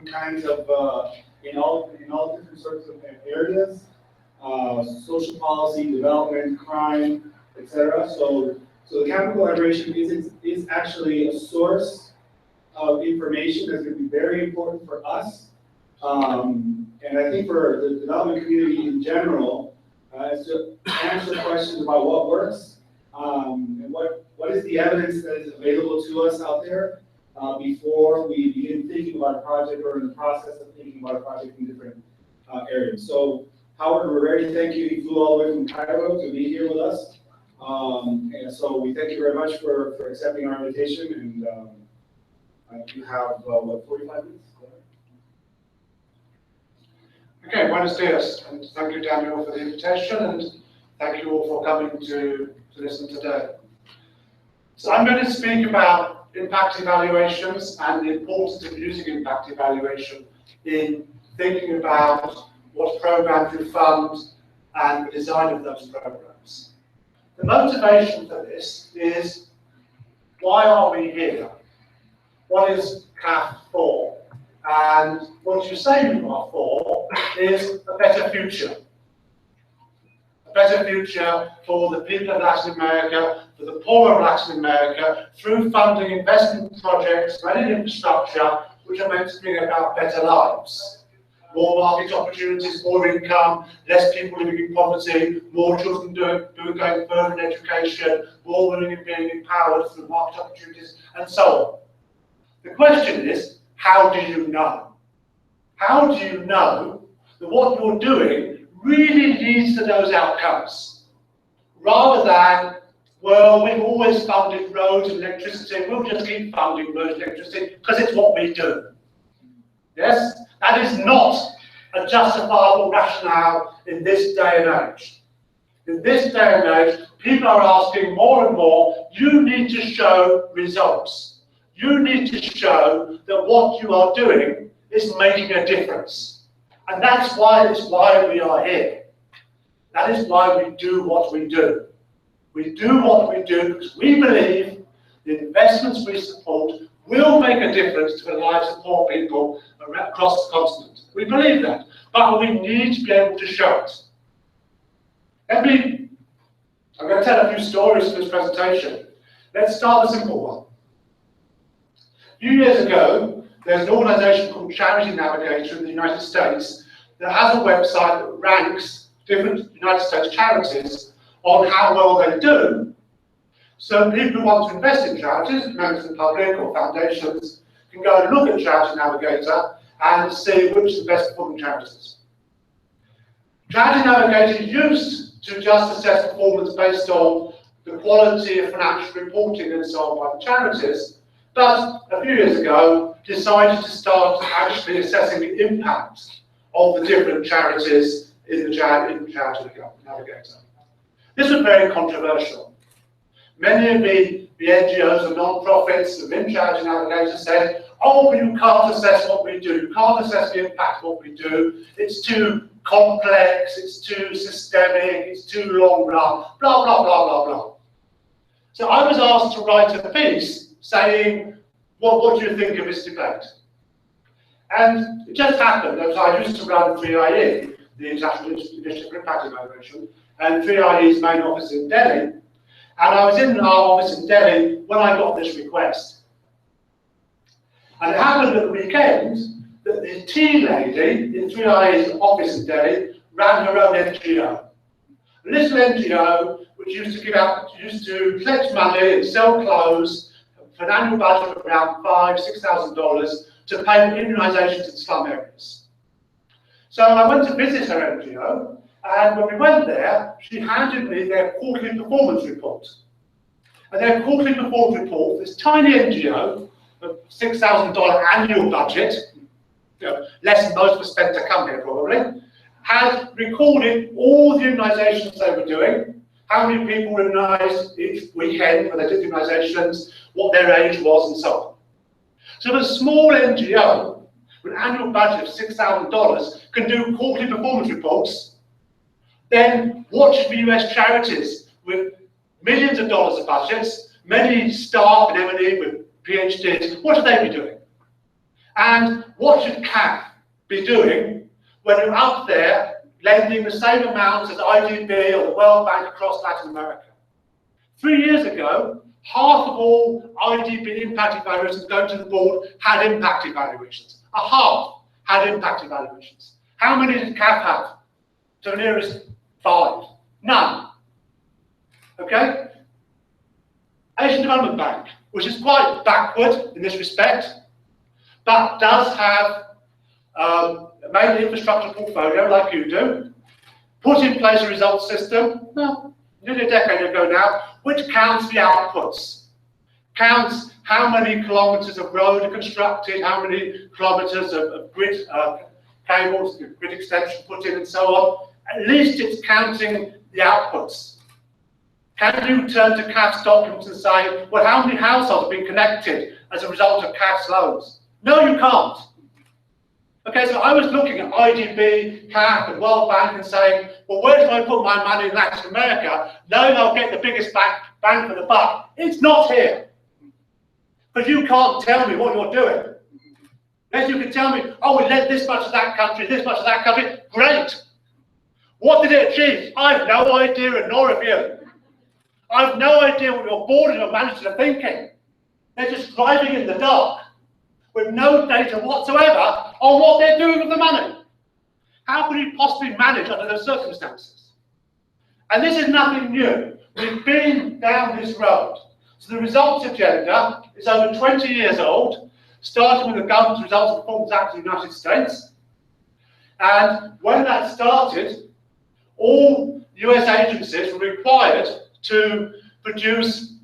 kinds of in all different sorts of areas, social policy, development, crime, etc. So the capital collaboration is actually a source of information that's going to be very important for us, and I think for the development community in general, is to answer questions about what works and what is the evidence that is available to us out there before we begin thinking about a project or in the process of thinking about a project in different areas. So Howard, we're very thank you. He flew all the way from Cairo to be here with us. And so we thank you very much for accepting our invitation. And you have, what, 45 minutes? Okay, buenos dias, and thank you, Daniel, for the invitation, and thank you all for coming to listen today. So I'm going to speak about impact evaluations and the importance of using impact evaluation in thinking about what programs you fund and the design of those programs. The motivation for this is, why are we here? What is CAF for? And what you say you are for is a better future. A better future for the people of Latin America, for the poor of Latin America, through funding investment projects, made infrastructure, which are meant to bring about better lives. More market opportunities, more income, less people living in poverty, more children going further in education, more women being empowered through market opportunities, and so on. The question is, how do you know? How do you know that what you're doing really leads to those outcomes? Rather than, well, we've always funded roads and electricity, we'll just keep funding roads and electricity because it's what we do. Yes? That is not a justifiable rationale in this day and age. In this day and age, people are asking more and more, you need to show results. You need to show that what you are doing is making a difference. And that's why we are here. That is why we do what we do. We do what we do because we believe the investments we support will make a difference to the lives of poor people across the continent. We believe that, but we need to be able to show it. I'm going to tell a few stories for this presentation. Let's start with a simple one. A few years ago, there's an organization called Charity Navigator in the United States that has a website that ranks different United States charities on how well they do. So people who want to invest in charities, members of the public or foundations, can go and look at Charity Navigator and see which are the best performing charities. Charity Navigator used to just assess performance based on the quality of financial reporting and so on by the charities, but a few years ago decided to start actually assessing the impact of the different charities in Charity Navigator. This was very controversial. Many of the NGOs and non-profits within Charity Navigator said, oh, but you can't assess what we do, you can't assess the impact of what we do, it's too complex, it's too systemic, it's too long run, blah, blah, blah, blah, blah. So I was asked to write a piece saying, what do you think of this debate? And it just happened that I used to run 3IE, the International Initiative for Impact Evaluation, and 3IE's main office in Delhi. And I was in our office in Delhi when I got this request. And it happened at the weekend that the tea lady in 3IE's office in Delhi ran her own NGO. A little NGO which used to collect money and sell clothes for an annual budget of around $5,000 to $6,000 to pay for immunisations in slum areas. So I went to visit her NGO, and when we went there, she handed me their quarterly performance report. And their quarterly performance report, this tiny NGO, a $6,000 annual budget, less than most were spent to come here probably, had recorded all the immunisations they were doing, how many people were immunised each weekend when they did immunisations, what their age was, and so on. So if a small NGO with an annual budget of $6,000 can do quarterly performance reports, then what should the US charities with millions of dollars of budgets, many staff in M&E with PhDs, what should they be doing? And what should CAF be doing when you're up there lending the same amount as IDB or the World Bank across Latin America? 3 years ago, half of all IDB impact evaluations going to the board had impact evaluations. A half had impact evaluations. How many did CAF have? To the nearest 5. None. Okay? Asian Development Bank, which is quite backward in this respect, but does have mainly infrastructure portfolio like you do, put in place a results system, well, nearly a decade ago now, which counts the outputs, counts how many kilometres of road are constructed, how many kilometres of grid cables, grid extension put in and so on. At least it's counting the outputs. Can you turn to CAF's documents and say, well, how many households have been connected as a result of CAF's loans? No, you can't. Okay, so I was looking at IDB, CAF, and World Bank and saying, well, where do I put my money in Latin America, knowing I'll get the biggest bang for the buck? It's not here. Because you can't tell me what you're doing. Unless you can tell me, oh, we lent this much to that country, this much to that country, great. What did it achieve? I have no idea, and nor have you. I have no idea what your board and your managers are thinking. They're just driving in the dark with no data whatsoever on what they're doing with the money. How can you possibly manage under those circumstances? And this is nothing new. We've been down this road. So the results agenda is over 20 years old, starting with the Government's Results and Performance Act of the United States. And when that started, all US agencies were required to produce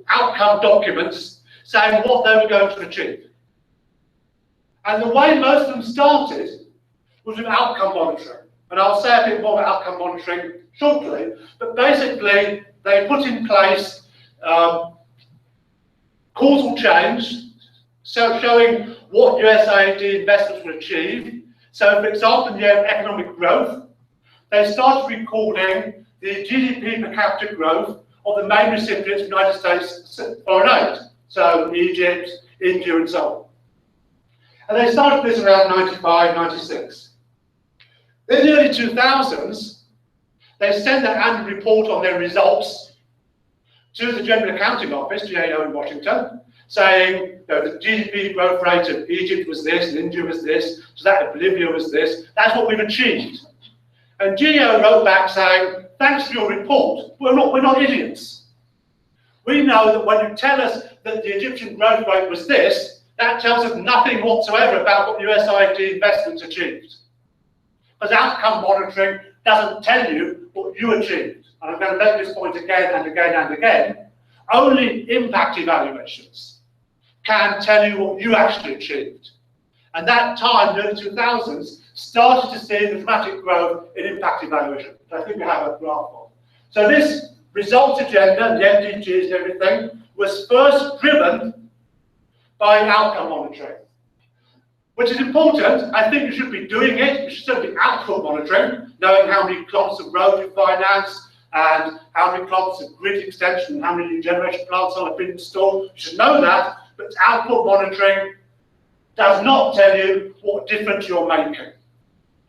outcome documents saying what they were going to achieve. And the way most of them started was with outcome monitoring. And I'll say a bit more about outcome monitoring shortly, but basically they put in place causal change, so showing what USAID investments would achieve. So for example, in the area of economic growth, they started recording the GDP per capita growth of the main recipients of United States foreign aid, so Egypt, India, and so on. And they started this around 95, 96. In the early 2000s, they sent their annual report on their results to the General Accounting Office, GAO in Washington, saying the GDP growth rate of Egypt was this, and India was this, so that of Bolivia was this. That's what we've achieved. And GAO wrote back saying, thanks for your report. We're not idiots. We know that when you tell us that the Egyptian growth rate was this, that tells us nothing whatsoever about what USAID investments achieved. Because outcome monitoring doesn't tell you what you achieved. And I'm going to make this point again and again and again. Only impact evaluations can tell you what you actually achieved. And that time, in the 2000s, started to see the dramatic growth in impact evaluation. I think we have a graph of. So this results agenda, the MDGs and everything, was first driven by outcome monitoring, which is important. I think you should be doing it. You should still be output monitoring, knowing how many kilometres of road you finance and how many kilometres of grid extension and how many new generation plants have been installed. You should know that, but output monitoring does not tell you what difference you're making.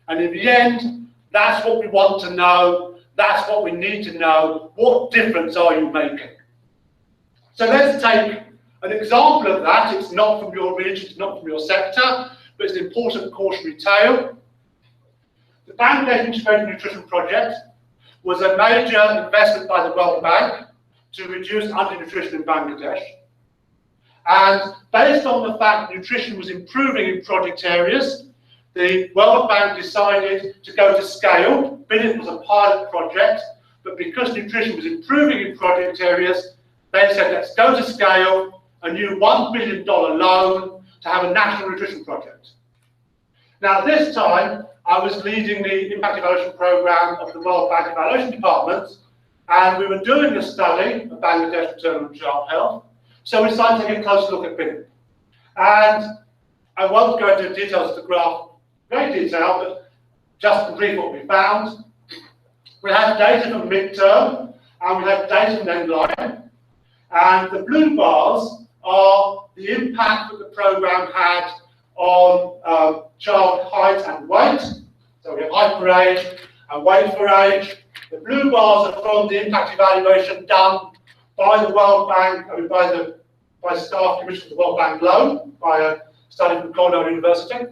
And in the end, that's what we want to know. That's what we need to know. What difference are you making? So let's take an example of that. It's not from your region, it's not from your sector, but it's an important cautionary tale. The Bangladesh Integrated Nutrition Project was a major investment by the World Bank to reduce undernutrition in Bangladesh. And based on the fact nutrition was improving in project areas, the World Bank decided to go to scale. It was a pilot project, but because nutrition was improving in project areas, they said, let's go to scale, a new $1 billion loan to have a national nutrition project. Now, this time, I was leading the impact evaluation program of the World Bank Evaluation Department, and we were doing a study of Bangladesh maternal and child health. So we decided to take a closer look at BIM. And I won't go into details of the graph, great detail, but just to brief what we found. We had data from midterm, and we had data from end line. And the blue bars are the impact that the program had on child height and weight. So we have height for age and weight for age. The blue bars are from the impact evaluation done by the World Bank, by staff commissioned to the World Bank Loan, by a study from Cornell University.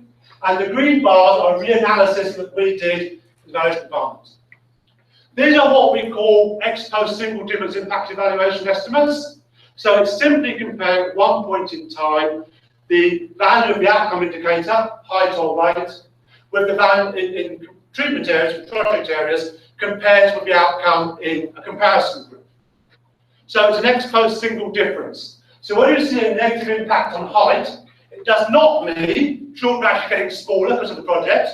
And the green bars are reanalysis that we did in the management department. These are what we call ex post single difference impact evaluation estimates. So it's simply comparing at one point in time the value of the outcome indicator, height or weight, with the value in treatment areas, project areas, compared with the outcome in a comparison group. So it's an ex post single difference. So when you see a negative impact on height, it does not mean children are actually getting smaller because of the project.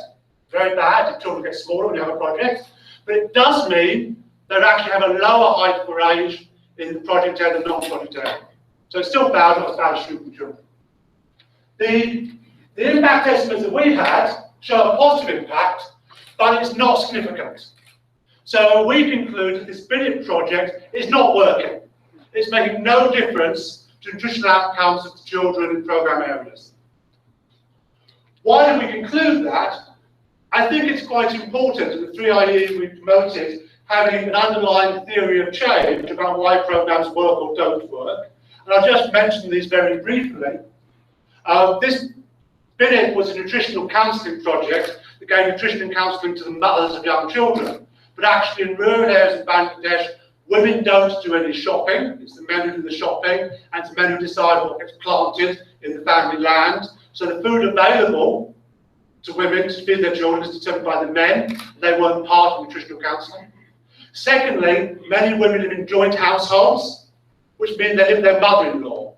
Very bad if children get smaller when you have a project. But it does mean they actually have a lower height for age in the project area than non-project area. So it's still bad, not as bad as shooting children. The impact estimates that we had show a positive impact, but it's not significant. So we conclude that this BINIT project is not working. It's making no difference to nutritional outcomes of the children in programme areas. Why did we conclude that? I think it's quite important in the 3 ideas we promoted, having an underlying theory of change about why programmes work or don't work. And I'll just mention these very briefly. This BINIT was a nutritional counselling project that gave nutrition and counselling to the mothers of young children. But actually in rural areas of Bangladesh, women don't do any shopping. It's the men who do the shopping, and it's the men who decide what gets planted in the family land. So the food available to women to feed their children is determined by the men. They weren't part of nutritional counselling. Secondly, many women live in joint households, which means they live with their mother-in-law.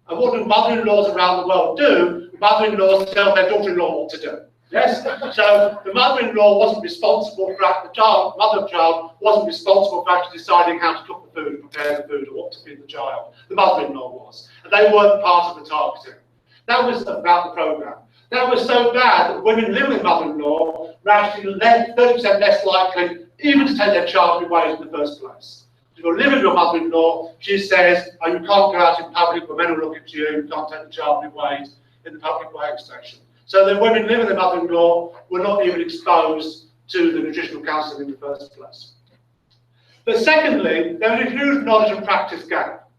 And what do mother-in-laws around the world do? Mother-in-laws tell their daughter-in-law what to do. Yes? So the mother-in-law wasn't responsible for the child, mother of child wasn't responsible for actually deciding how to cook the food, prepare the food, or what to feed the child. The mother-in-law was. And they weren't part of the targeting. That was about the programme. That was so bad that women living with mother-in-law were actually 30% less likely even to take their child away in the first place. If you're living with your mother-in-law, she says, oh, you can't go out in public where men will look at you, you can't take the child away in the public weighing station. So the women living with their mother-in-law were not even exposed to the nutritional counselling in the first place. But secondly, there was a huge knowledge and practice gap.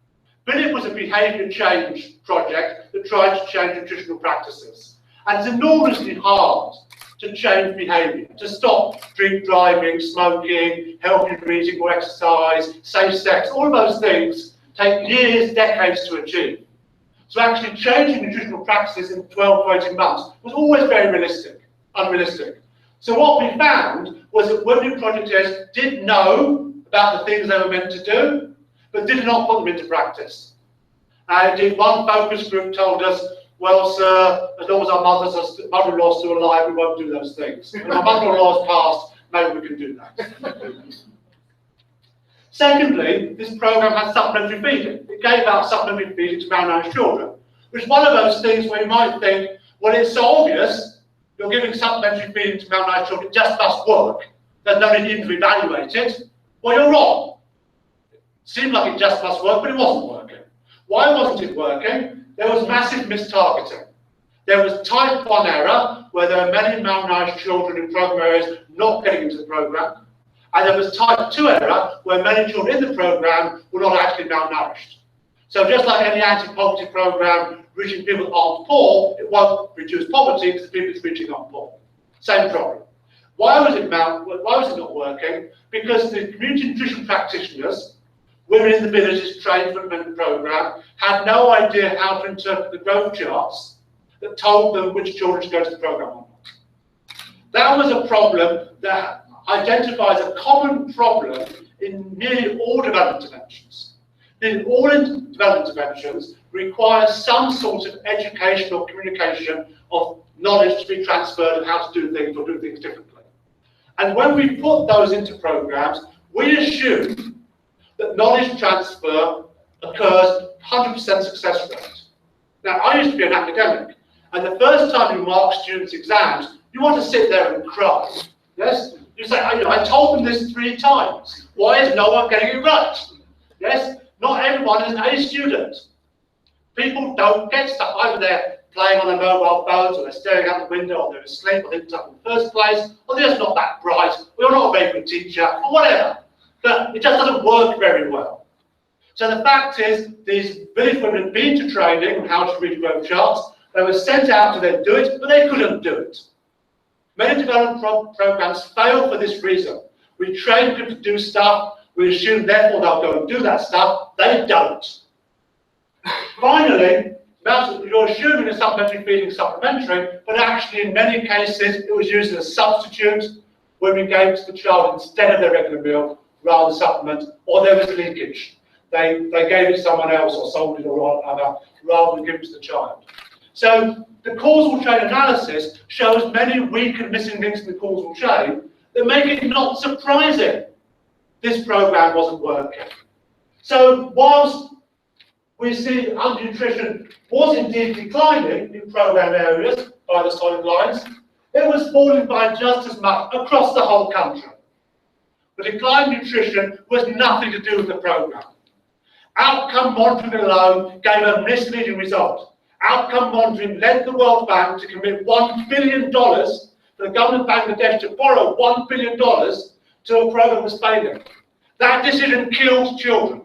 BINIT was a behaviour change project that tried to change nutritional practices. And it's enormously hard to change behaviour, to stop drink driving, smoking, healthy eating or exercise, safe sex, all of those things take years, decades to achieve. So actually changing nutritional practices in 12 to 18 months was always very unrealistic. So what we found was that women projecteers did know about the things they were meant to do, but did not put them into practice. Indeed, one focus group told us, well, sir, as long as our mother-in-law is still alive, we won't do those things. When our mother-in-law has passed, maybe we can do that. Secondly, this programme had supplementary feeding. It gave out supplementary feeding to malnourished children, which is one of those things where you might think, well, it's so obvious, you're giving supplementary feeding to malnourished children, it just must work. There's no need to evaluate it. Well, you're wrong. It seemed like it just must work, but it wasn't working. Why wasn't it working? There was massive mistargeting. There was type 1 error, where there were many malnourished children in programme areas not getting into the programme. And there was type 2 error, where many children in the programme were not actually malnourished. So just like any anti-poverty programme reaching people that aren't poor, it won't reduce poverty because the people it's reaching aren't poor. Same problem. Why was it not working? Because the community nutrition practitioners, women in the villages trained for the programme, had no idea how to interpret the growth charts that told them which children should go to the programme or not. That was a problem that identifies a common problem in nearly all development interventions. Nearly all development interventions require some sort of education or communication of knowledge to be transferred of how to do things or do things differently. And when we put those into programmes, we assume that knowledge transfer occurs 100% success rate. Now, I used to be an academic, and the first time you mark students' exams, you want to sit there and cry. Yes? You say, I told them this 3 times. Why is no one getting it right? Yes? Not everyone is an A student. People don't get stuff. Either they're playing on their mobile phones, or they're staring out the window, or they're asleep, or they didn't up in the first place, or they're just not that bright, or you're not a very good teacher, or whatever. But it just doesn't work very well. So the fact is, these village women had been to training on how to read growth charts. They were sent out to then do it, but they couldn't do it. Many development programs fail for this reason. We train people to do stuff, we assume therefore they'll go and do that stuff. They don't. Finally, you're assuming a supplementary feeding supplementary, but actually in many cases it was used as a substitute when we gave it to the child instead of their regular meal rather than supplement, or there was leakage. They gave it to someone else or sold it or other rather than give it to the child. So the causal chain analysis shows many weak and missing links in the causal chain that make it not surprising this program wasn't working. So whilst we see undernutrition was indeed declining in program areas by the solid lines, it was falling by just as much across the whole country. The decline in nutrition was nothing to do with the program. Outcome monitoring alone gave a misleading result. Outcome monitoring led the World Bank to commit $1 billion for the government of Bangladesh to borrow $1 billion to a program that was failing. That decision killed children.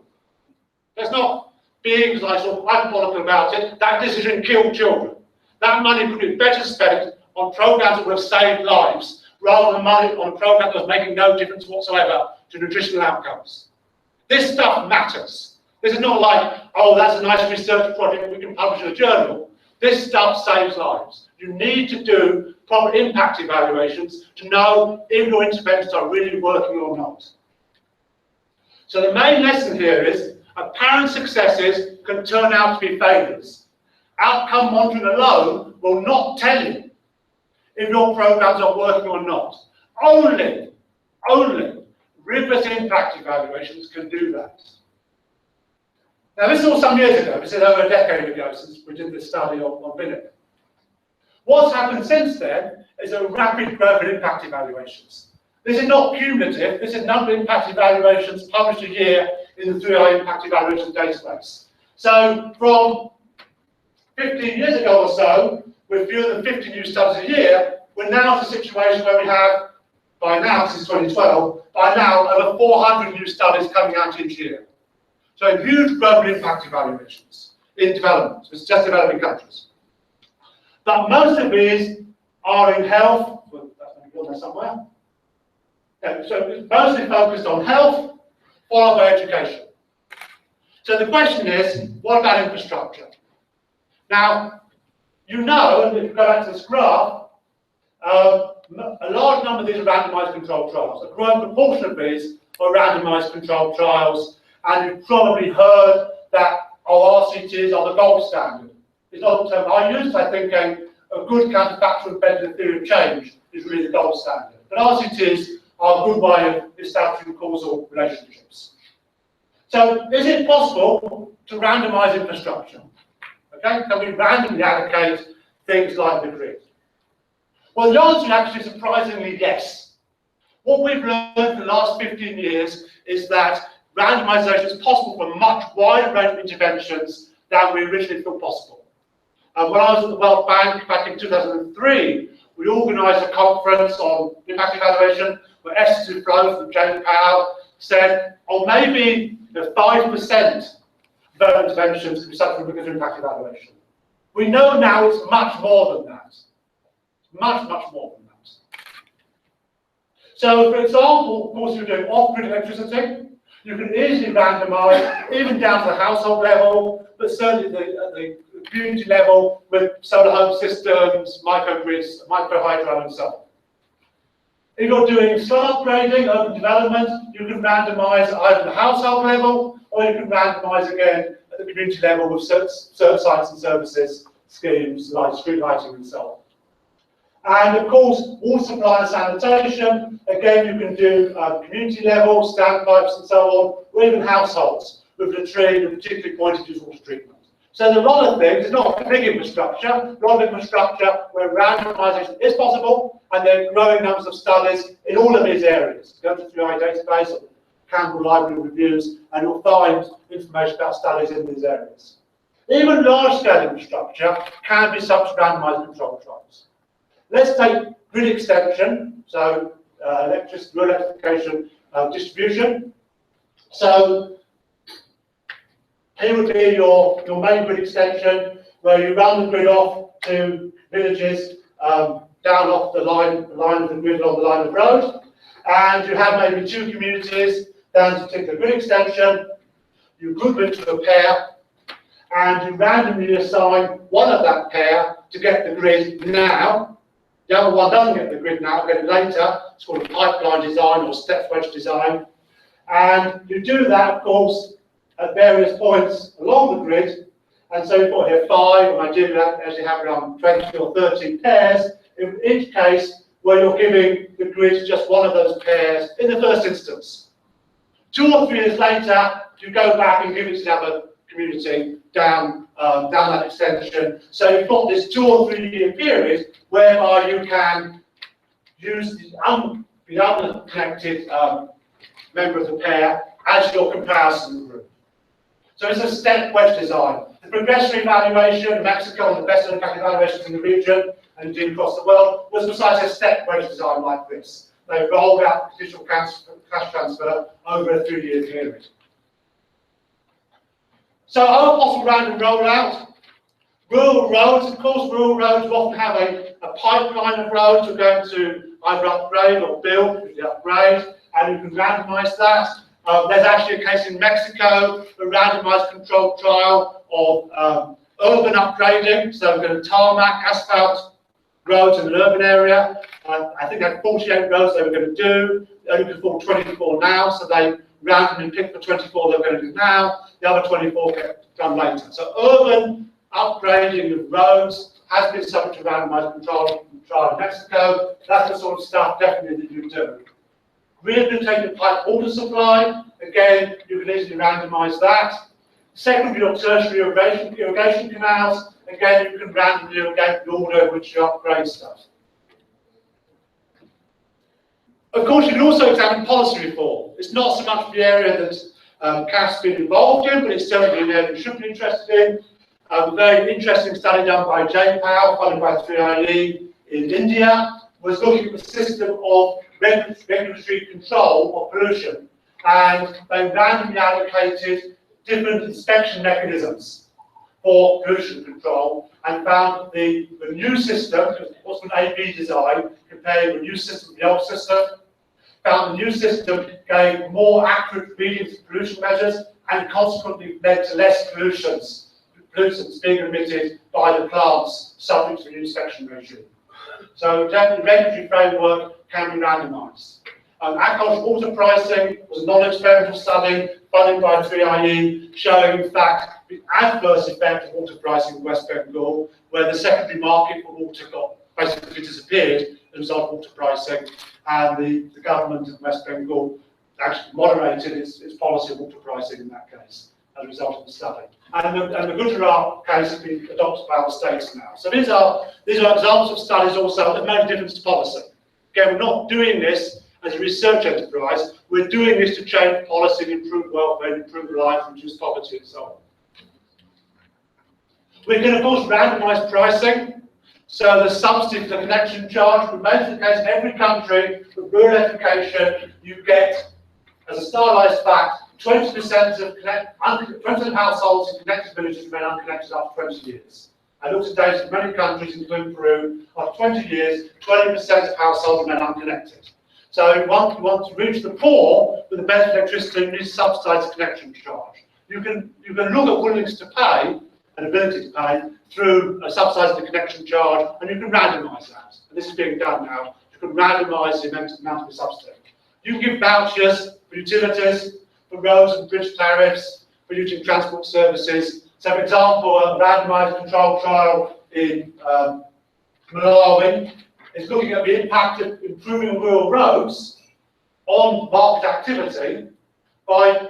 There's not being sort of hyperbolical about it. That decision killed children. That money could be better spent on programs that would have saved lives rather than money on a program that was making no difference whatsoever to nutritional outcomes. This stuff matters. This is not like, oh, that's a nice research project we can publish in a journal. This stuff saves lives. You need to do proper impact evaluations to know if your interventions are really working or not. So the main lesson here is apparent successes can turn out to be failures. Outcome monitoring alone will not tell you if your programs are working or not. Only rigorous impact evaluations can do that. Now, this is all some years ago. This is over a decade ago since we did this study on BINIC. What's happened since then is a rapid growth in impact evaluations. This is not cumulative. This is number of impact evaluations published a year in the 3i Impact Evaluation database. So from 15 years ago or so, with fewer than 50 new studies a year, we're now in a situation where we have, by now, since 2012, by now over 400 new studies coming out each year. So huge growth in impact evaluations in development. It's just developing countries. But most of these are in health. Well, that's going to go there somewhere. Yeah, so it's mostly focused on health, followed by education. So the question is, what about infrastructure? Now, you know, if you go back to this graph, a large number of these are randomized controlled trials. A growing proportion of these are randomized controlled trials. And you've probably heard that RCTs are the gold standard. It's not a term I use. I think a good counterfactual embedded theory of change is really the gold standard. But RCTs are a good way of establishing causal relationships. So is it possible to randomize infrastructure? Okay, can we randomly allocate things like the grid? Well, the answer is actually surprisingly yes. What we've learned in the last 15 years is that randomization is possible for a much wider range of interventions than we originally thought possible. When I was at the World Bank back in 2003, we organised a conference on impact evaluation where Esther Flow from James Powell said, oh, maybe 5% of our interventions can be subject to impact evaluation. We know now it's much more than that. Much, much more than that. So, for example, of course, you're doing off-grid electricity. You can easily randomise, even down to the household level, but certainly at the community level with solar home systems, microgrids, microhydro, and so on. If you're doing soil upgrading, urban development, you can randomise either at the household level, or you can randomise again at the community level with certain sites and services, schemes like street lighting and so on. And of course, water supply and sanitation, again, you can do community level, standpipes and so on, or even households with latrine and particularly pointed use water treatment. So there's a lot of things, it's not a big infrastructure, a lot of infrastructure where randomisation is possible, and there are growing numbers of studies in all of these areas. Go to the 3i database or Campbell Library Reviews, and you'll find information about studies in these areas. Even large-scale infrastructure can be subject to randomised control trials. Let's take grid extension, so rural electrification distribution. So here would be your main grid extension, where you run the grid off to villages down off the line of the grid along the line of road, and you have maybe 2 communities down to a particular grid extension. You group into a pair, and you randomly assign one of that pair to get the grid now. The other one doesn't get the grid now, get it later. It's called a pipeline design or step wedge design. And you do that, of course, at various points along the grid. And so you've got here 5, and ideally as you have around 20 or 30 pairs, in each case where you're giving the grid just one of those pairs in the first instance. 2 or 3 years later, you go back and give it to the other community down that extension. So you've got this 2 or 3 year period whereby you can use the unconnected member of the pair as your comparison group. So it's a step wedge design. The progression evaluation in Mexico and the best impact evaluations in the region and indeed across the world was precisely a step wedge design like this. They rolled out digital cash transfer over a 3-year period. So our possible random rollout. Rural roads, of course, rural roads often have a pipeline of roads you're going to either upgrade or build, usually upgrade, and you can randomise that. There's actually a case in Mexico, a randomised controlled trial of urban upgrading. So we're going to tarmac asphalt roads in an urban area. I think they had 48 roads they were going to do. They only could afford 24 now, so they randomly picked the 24 they're going to do now. The other 24 get done later. So urban upgrading of roads has been subject to randomised control trial in Mexico. That's the sort of stuff definitely that you do. Rehabilitated pipe water supply, again, you can easily randomise that. Secondary or tertiary irrigation canals, again, you can randomly irrigate the order in which you upgrade stuff. Of course, you can also examine policy reform. It's not so much the area that CAF's been involved in, but it's certainly an area you should be interested in. A very interesting study done by JPAL, funded by 3IE in India, was looking at the system of regulatory control of pollution. And they randomly allocated different inspection mechanisms for pollution control and found the new system, what's an A/B design, comparing the new system with the old system, found the new system gave more accurate readings of pollution measures and consequently led to less pollutants being emitted by the plants subject to the new inspection regime. So definitely regulatory framework can be randomised. Agricultural water pricing was a non-experimental study funded by 3IE showing in fact the adverse effect of water pricing in West Bengal, where the secondary market for water got basically disappeared as a result of water pricing, and the government of West Bengal actually moderated its policy of water pricing in that case as a result of the study. And the Gujarat case has been adopted by other states now. So these are examples of studies also that make a difference to policy. Again, we're not doing this as a research enterprise, we're doing this to change policy, improve welfare, improve life, reduce poverty and so on. We can of course randomise pricing. So the subsidy for the connection charge remains the case in every country. With rural electrification, you get, as a stylized fact, 20% of households in connected villages remain unconnected after 20 years. I looked at data in many countries, including Peru. After 20 years, 20% of households remain unconnected. So if you want to reach the poor with the best electricity, you need to subsidise the connection charge. You can look at willingness to pay and ability to pay through subsidising the connection charge, and you can randomise that. And this is being done now. You can randomise the amount of the subsidy. You can give vouchers for utilities, for roads and bridge tariffs, for using transport services. So, for example, a randomised control trial in Malawi is looking at the impact of improving rural roads on market activity by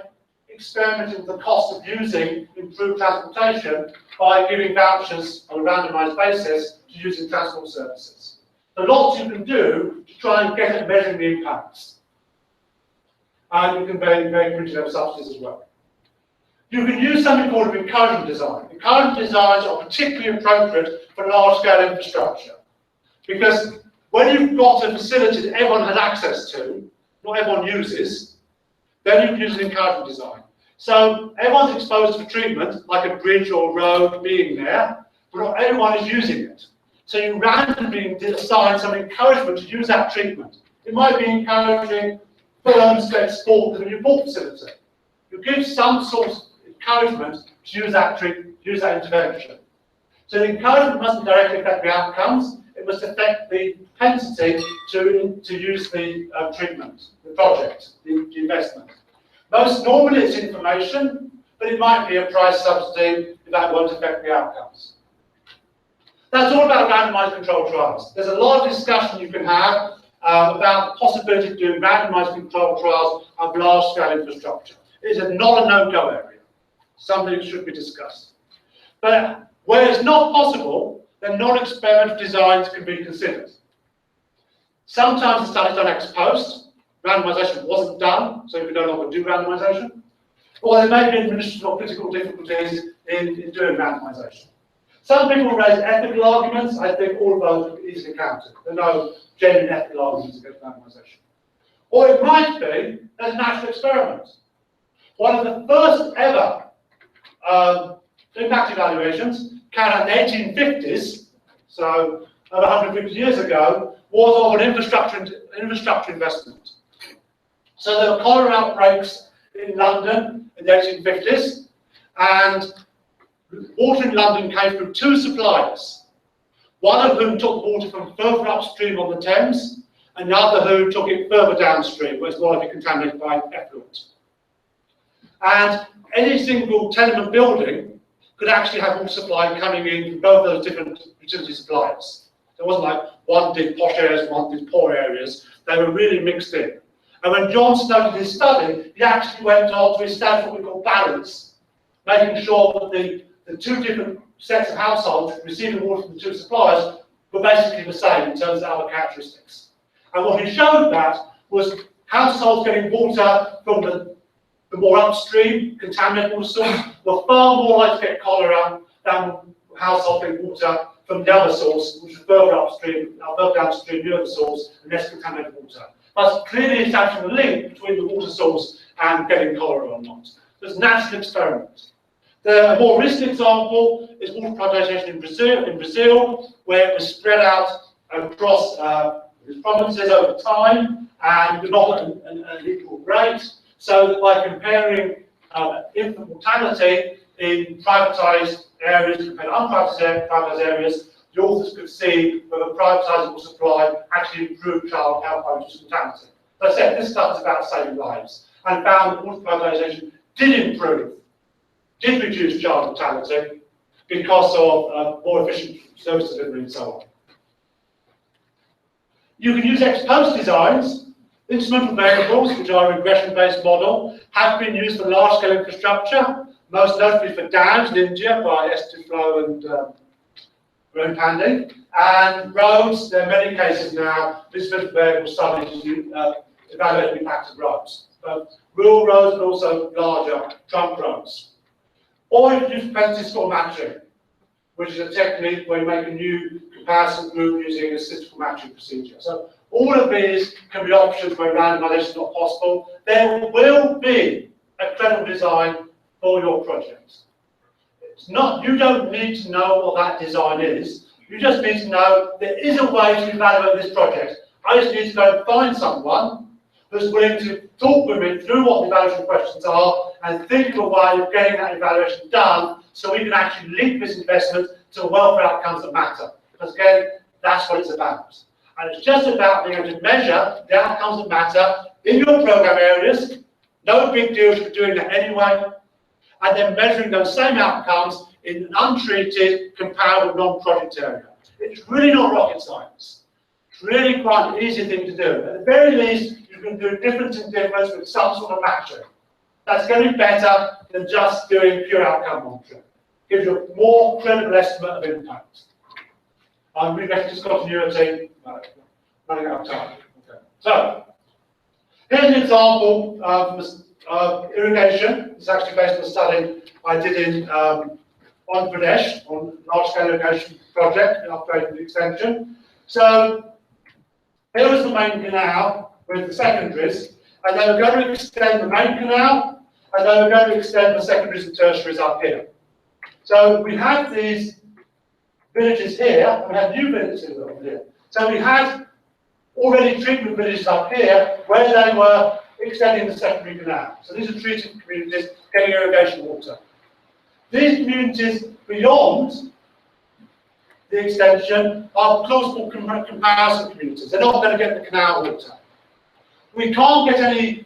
experimenting with the cost of using improved transportation by giving vouchers on a randomised basis to using transport services. So lots you can do to try and get at measuring the impacts. And you can very quickly have subsidies as well. You can use something called encouragement design. Encouragement designs are particularly appropriate for large-scale infrastructure, because when you've got a facility that everyone has access to, not everyone uses, then you can use an encouragement design. So everyone's exposed to treatment, like a bridge or a road being there, but not everyone is using it. So you randomly assign some encouragement to use that treatment. It might be encouraging firms to export to the new port facility. You give some sort of encouragement to use that intervention. So the encouragement mustn't directly affect the outcomes, it must affect the propensity to use the treatment, the project, the investment. Most normally it's information, but it might be a price subsidy if that won't affect the outcomes. That's all about randomized controlled trials. There's a lot of discussion you can have about the possibility of doing randomized controlled trials of large-scale infrastructure. It is not a no-go area, something that should be discussed. But where it's not possible, then non-experimental designs can be considered. Sometimes the study is done ex post, randomization wasn't done, so you can no longer do randomization. Or there may be administrative or political difficulties in doing randomization. Some people raise ethical arguments. I think all of those are easily counted. There are no genuine ethical arguments against randomization. Or it might be as a natural experiment. One of the first ever impact evaluations, carried out in the 1850s, so over 150 years ago, was of an infrastructure investment. So there were cholera outbreaks in London in the 1850s, and water in London came from two suppliers, one of whom took water from further upstream on the Thames, and the other who took it further downstream, where it's more likely contaminated by effluent. And any single tenement building could actually have water supply coming in from both those different utility suppliers. So it wasn't like one did posh areas, one did poor areas. They were really mixed in. And when John started his study, he actually went on to establish what we call balance, making sure that the two different sets of households receiving water from the two suppliers were basically the same in terms of other characteristics. And what he showed that was households getting water from the more upstream contaminated water source were far more likely to get cholera than households getting water from the other source, which is further upstream, further downstream near the source, and less contaminated water. That's clearly establishing the link between the water source and getting cholera or not. So it's a natural experiment. The more recent example is water privatization in Brazil, where it was spread out across provinces over time and not an equal rate, so that by comparing infant mortality in privatized areas compared to unprivatized areas, the authors could see whether privatized water supply actually improved child health by reducing mortality. As I said, this stuff is about saving lives, and found that water privatization did reduce child mortality because of more efficient service delivery and so on. You can use ex post designs. Instrumental variables, which are a regression-based model, have been used for large-scale infrastructure, most notably for dams in India by Estiflow and Rohmpandi, and roads. There are many cases now, instrumental variable studies to evaluate the impact of roads, both rural roads but also larger trunk roads. Or you can use propensity score matching, which is a technique where you make a new comparison group using a statistical matching procedure. So all of these can be options where randomization is not possible. There will be a credible design for your project. It's not, you don't need to know what that design is. You just need to know there is a way to evaluate this project. I just need to go and find someone who's willing to talk with me through what the evaluation questions are and think of a way of getting that evaluation done so we can actually link this investment to welfare outcomes that matter. Because again, that's what it's about. And it's just about being able to measure the outcomes that matter in your program areas. No big deal if you're doing that anyway. And then measuring those same outcomes in an untreated, comparable, non-project area. It's really not rocket science. It's really quite an easy thing to do. At the very least, you can do difference in difference with some sort of matching. That's going to be better than just doing pure outcome monitoring. Gives you a more credible estimate of impact. We've just continuity. Running out of time. Okay. So, here's an example from Irrigation is actually based on a study I did in Andhra Pradesh on large-scale irrigation project in upgrading the extension. So here was the main canal with the secondaries, and they were going to extend the main canal, and they were going to extend the secondaries and tertiaries up here. So we had these villages here, and we had new villages over here. So we had already treatment villages up here where they were extending the secondary canal. So these are treated communities getting irrigation water. These communities beyond the extension are plausible comparison communities. They're not going to get the canal water. We can't get any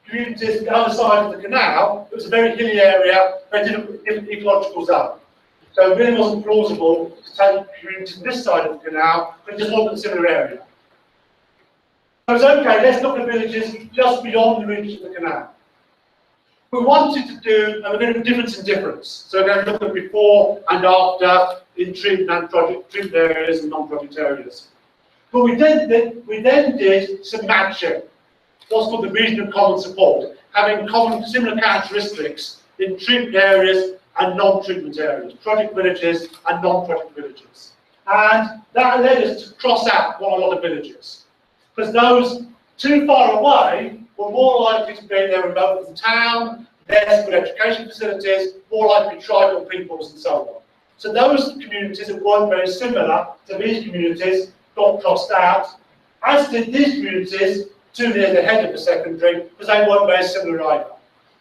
communities the other side of the canal. It was a very hilly area, very different ecological zone. So it really wasn't plausible to take communities on this side of the canal, but it just wasn't a similar area. So it's okay, let's look at villages just beyond the reach of the canal. We wanted to do, and we're going to do difference in difference. So we're going to look at before and after in treatment and project treatment areas and non-project areas. But we then did some matching, what's called the region of common support, having common similar characteristics in treatment areas and non-treatment areas, project villages and non-project villages. And that led us to cross out quite a lot of villages. Because those too far away were more likely to be there remote from town, less good education facilities, more likely to be tribal peoples and so on. So those communities that weren't very similar to these communities got crossed out, as did these communities too near the head of the secondary, because they weren't very similar either.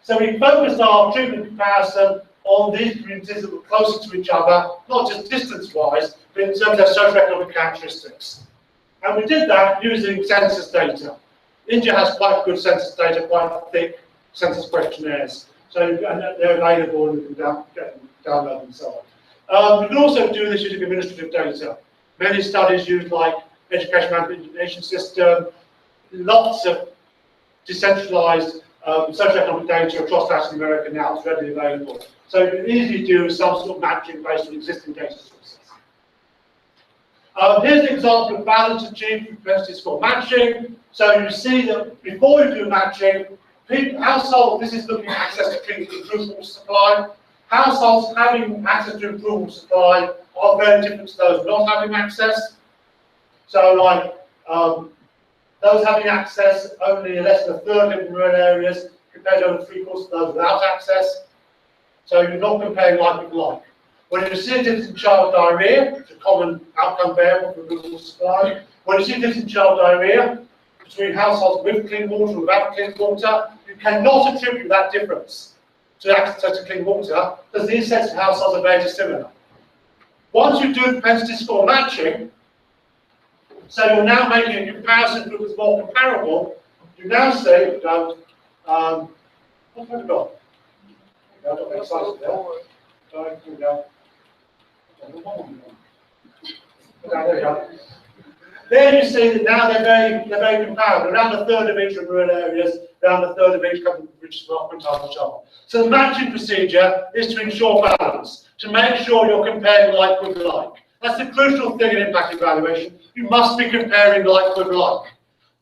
So we focused our treatment comparison on these communities that were closer to each other, not just distance-wise, but in terms of their socioeconomic characteristics. And we did that using census data. India has quite good census data, quite thick census questionnaires. So they're available and you can download them and so on. You can also do this using administrative data. Many studies use like Education Management Information System, lots of decentralized socioeconomic data across Latin America now is readily available. So you can easily do some sort of matching based on existing data sources. Here's an example of balance achieved with propensity score matching. So you see that before you do matching, households, this is looking at access to clean improved water supply. Households having access to improved water supply are very different to those not having access. So like those having access, only less than a third live in rural areas compared to over 3/4 of those without access. So you're not comparing like with like. When you see a difference in child diarrhea, it's a common outcome variable for rural supply. When you see a difference in child diarrhea between households with clean water and without clean water, you cannot attribute that difference to access to clean water because these sets of households are very dissimilar. Once you do propensity score matching, so you're now making a comparison group that's more comparable, you now say, what have we got? I got excited there. Sorry, here we go. There we go. There you see that now they're very comparable. Around a third of each in rural areas, around a third of each covered which is not quintile child. So the matching procedure is to ensure balance, to make sure you're comparing like with like. That's the crucial thing in impact evaluation. You must be comparing like with like.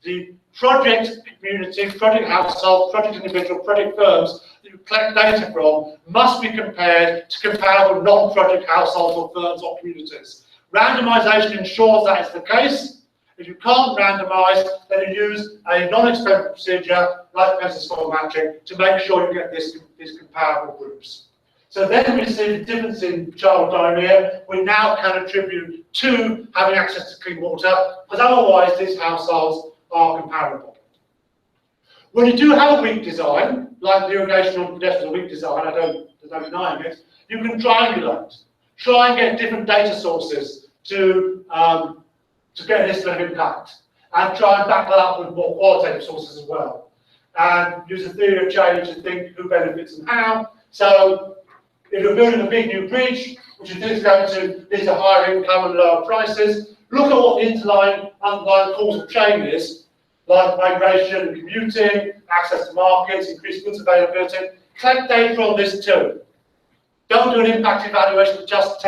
The project community, project household, project individual, project firms that you collect data from must be compared to comparable non-project households or firms or communities. Randomization ensures that is the case. If you can't randomize, then you use a non-experimental procedure like propensity score matching to make sure you get these comparable groups. So then we see the difference in child diarrhea. We now can attribute to having access to clean water, because otherwise these households are comparable. When you do have a weak design, like the irrigation on pedestrians, a weak design, there's no denying it, you can triangulate. Try and get different data sources to get an estimate of impact, and try and back that up with more qualitative sources as well. And use a theory of change to think who benefits and how. So if you're building a big new bridge, which you think is going to lead to higher income and lower prices, look at what the underlying causal chain is, like migration and commuting, access to markets, increased goods availability. Collect data on this too. Don't do an impact evaluation that just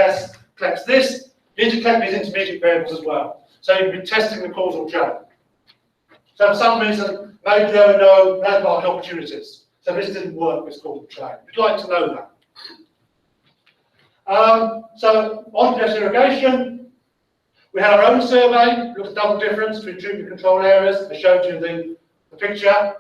collects this. You need to collect these intermediate variables as well. So you'll be testing the causal chain. So for some reason, maybe there were no landmark opportunities. So this didn't work, it's called the train. You'd like to know that. So on to irrigation, we had our own survey, looked at double difference between treatment control areas. I showed you the picture.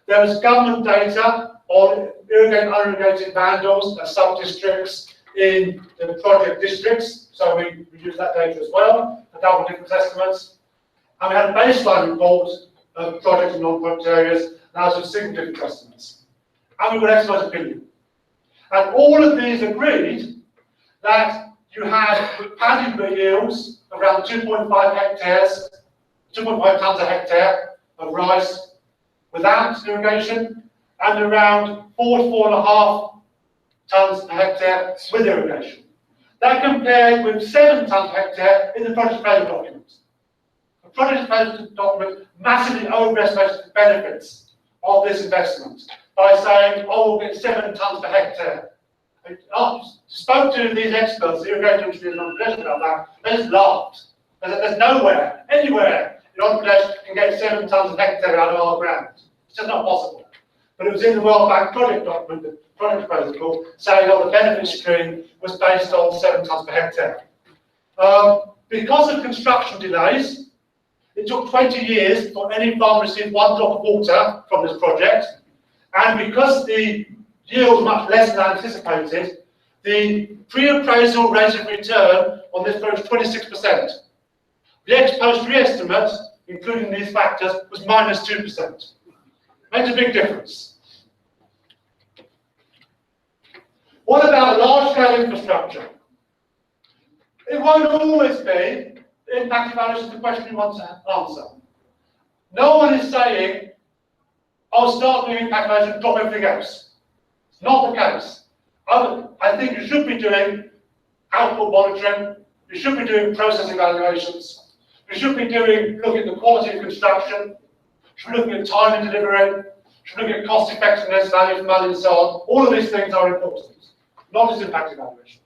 There was government data on irrigated, unirrigated vandals and sub-districts in the project districts. So we used that data as well for double difference estimates. And we had a baseline report of project and non-project areas, now some single difference estimates. And we got expert opinion. And all of these agreed that you had paddy yields around 2.5 hectares, 2.5 tons a hectare of rice without irrigation, and around 4 to 4.5 tons per hectare with irrigation. That compared with 7 tons per hectare in the project appraisal document. The project appraisal document massively overestimated the benefits of this investment by saying, oh, we'll get 7 tons per hectare. I spoke to these experts, the irrigation industry in Andhra Pradesh about that, they just laughed. There's nowhere, anywhere in Andhra Pradesh can get 7 tons per hectare out of our ground. It's just not possible. But it was in the World Bank project document, the project proposal, saying that the benefit stream was based on 7 tons per hectare. Because of construction delays, it took 20 years for any farm to receive 1 drop of water from this project. And because the yield was much less than anticipated, the pre-appraisal rate of return on this project was 26%. The ex-post re-estimate, including these factors, was -2%. Makes a big difference. What about large-scale infrastructure? It won't always be the impact evaluation is the question you want to answer. No one is saying, I'll start doing impact evaluation and drop everything else. It's not the case. I think you should be doing output monitoring, you should be doing process evaluations, you should be looking at the quality of construction, you should be looking at time and delivery, you should be looking at cost effectiveness, value for money, and so on. All of these things are important, not just impact evaluation.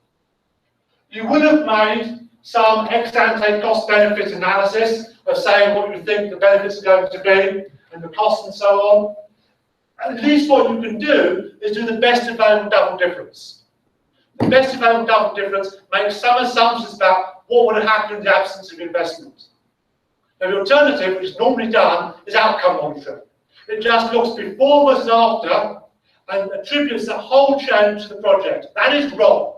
You would have made some ex-ante cost-benefit analysis of saying what you think the benefits are going to be and the costs and so on. At least what you can do is do the best available double difference. The best available double difference makes some assumptions about what would have happened in the absence of investment. Now, the alternative, which is normally done, is outcome monitoring. It just looks before versus after and attributes the whole chain to the project. That is wrong.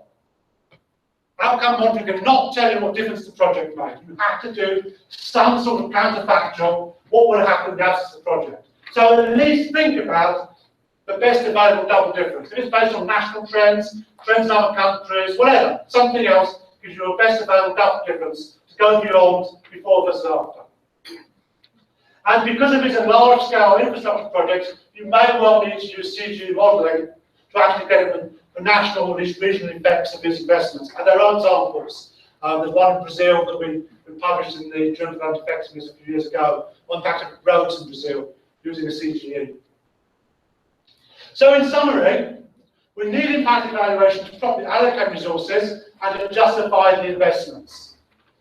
Outcome monitoring cannot tell you what difference the project made. You have to do some sort of counterfactual, what would have happened in the absence of the project. So at least think about the best available double difference. If it's based on national trends, trends in other countries, whatever, something else gives you a best available double difference to go beyond before versus after. And because of these large-scale infrastructure projects, you may well need to use CG modelling to actually get the national or these regional effects of these investments. And there are examples. There's one in Brazil that we published in the Journal of Effectiveness a few years ago, on impact of roads in Brazil, using a CGE. So in summary, we need impact evaluation to properly allocate resources and to justify the investments.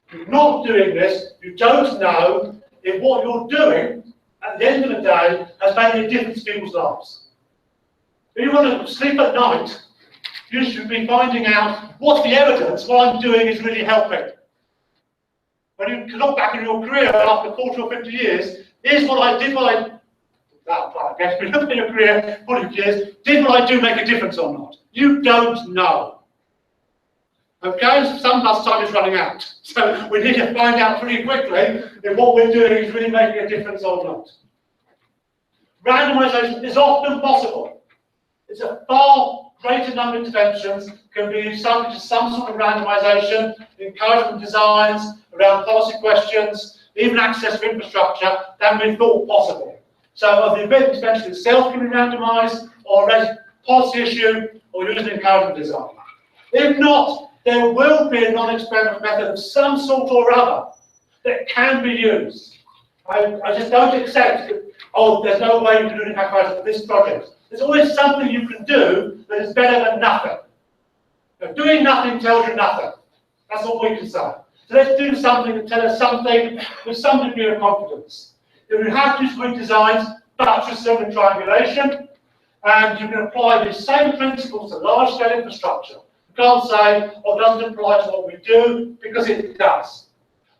If you're not doing this, you don't know if what you're doing, at the end of the day, has made a difference to people's lives. If you want to sleep at night, you should be finding out what's the evidence, what I'm doing is really helping. When you look back in your career after 40 or 50 years, here's what I did, I guess, we look at your career, 40 years, did what I do make a difference or not? You don't know. Okay, some bus time is running out. So we need to find out pretty quickly if what we're doing is really making a difference or not. Randomisation is often possible. It's a far greater number of interventions can be subject to some sort of randomisation, encouragement designs around policy questions, even access to infrastructure than we thought possible. So of the event intervention itself can be randomised, or a policy issue, or use an encouragement design. If not, there will be a non-experimental method of some sort or other that can be used. I just don't accept that, oh, there's no way you can do an impact evaluation for this project. There's always something you can do that is better than nothing. Now, doing nothing tells you nothing. That's all we can say. So let's do something that tells us something with some degree of confidence. If we have to use quick designs, buttressing and triangulation, And you can apply the same principles to large-scale infrastructure. You can't say, oh, it doesn't apply to what we do, because it does.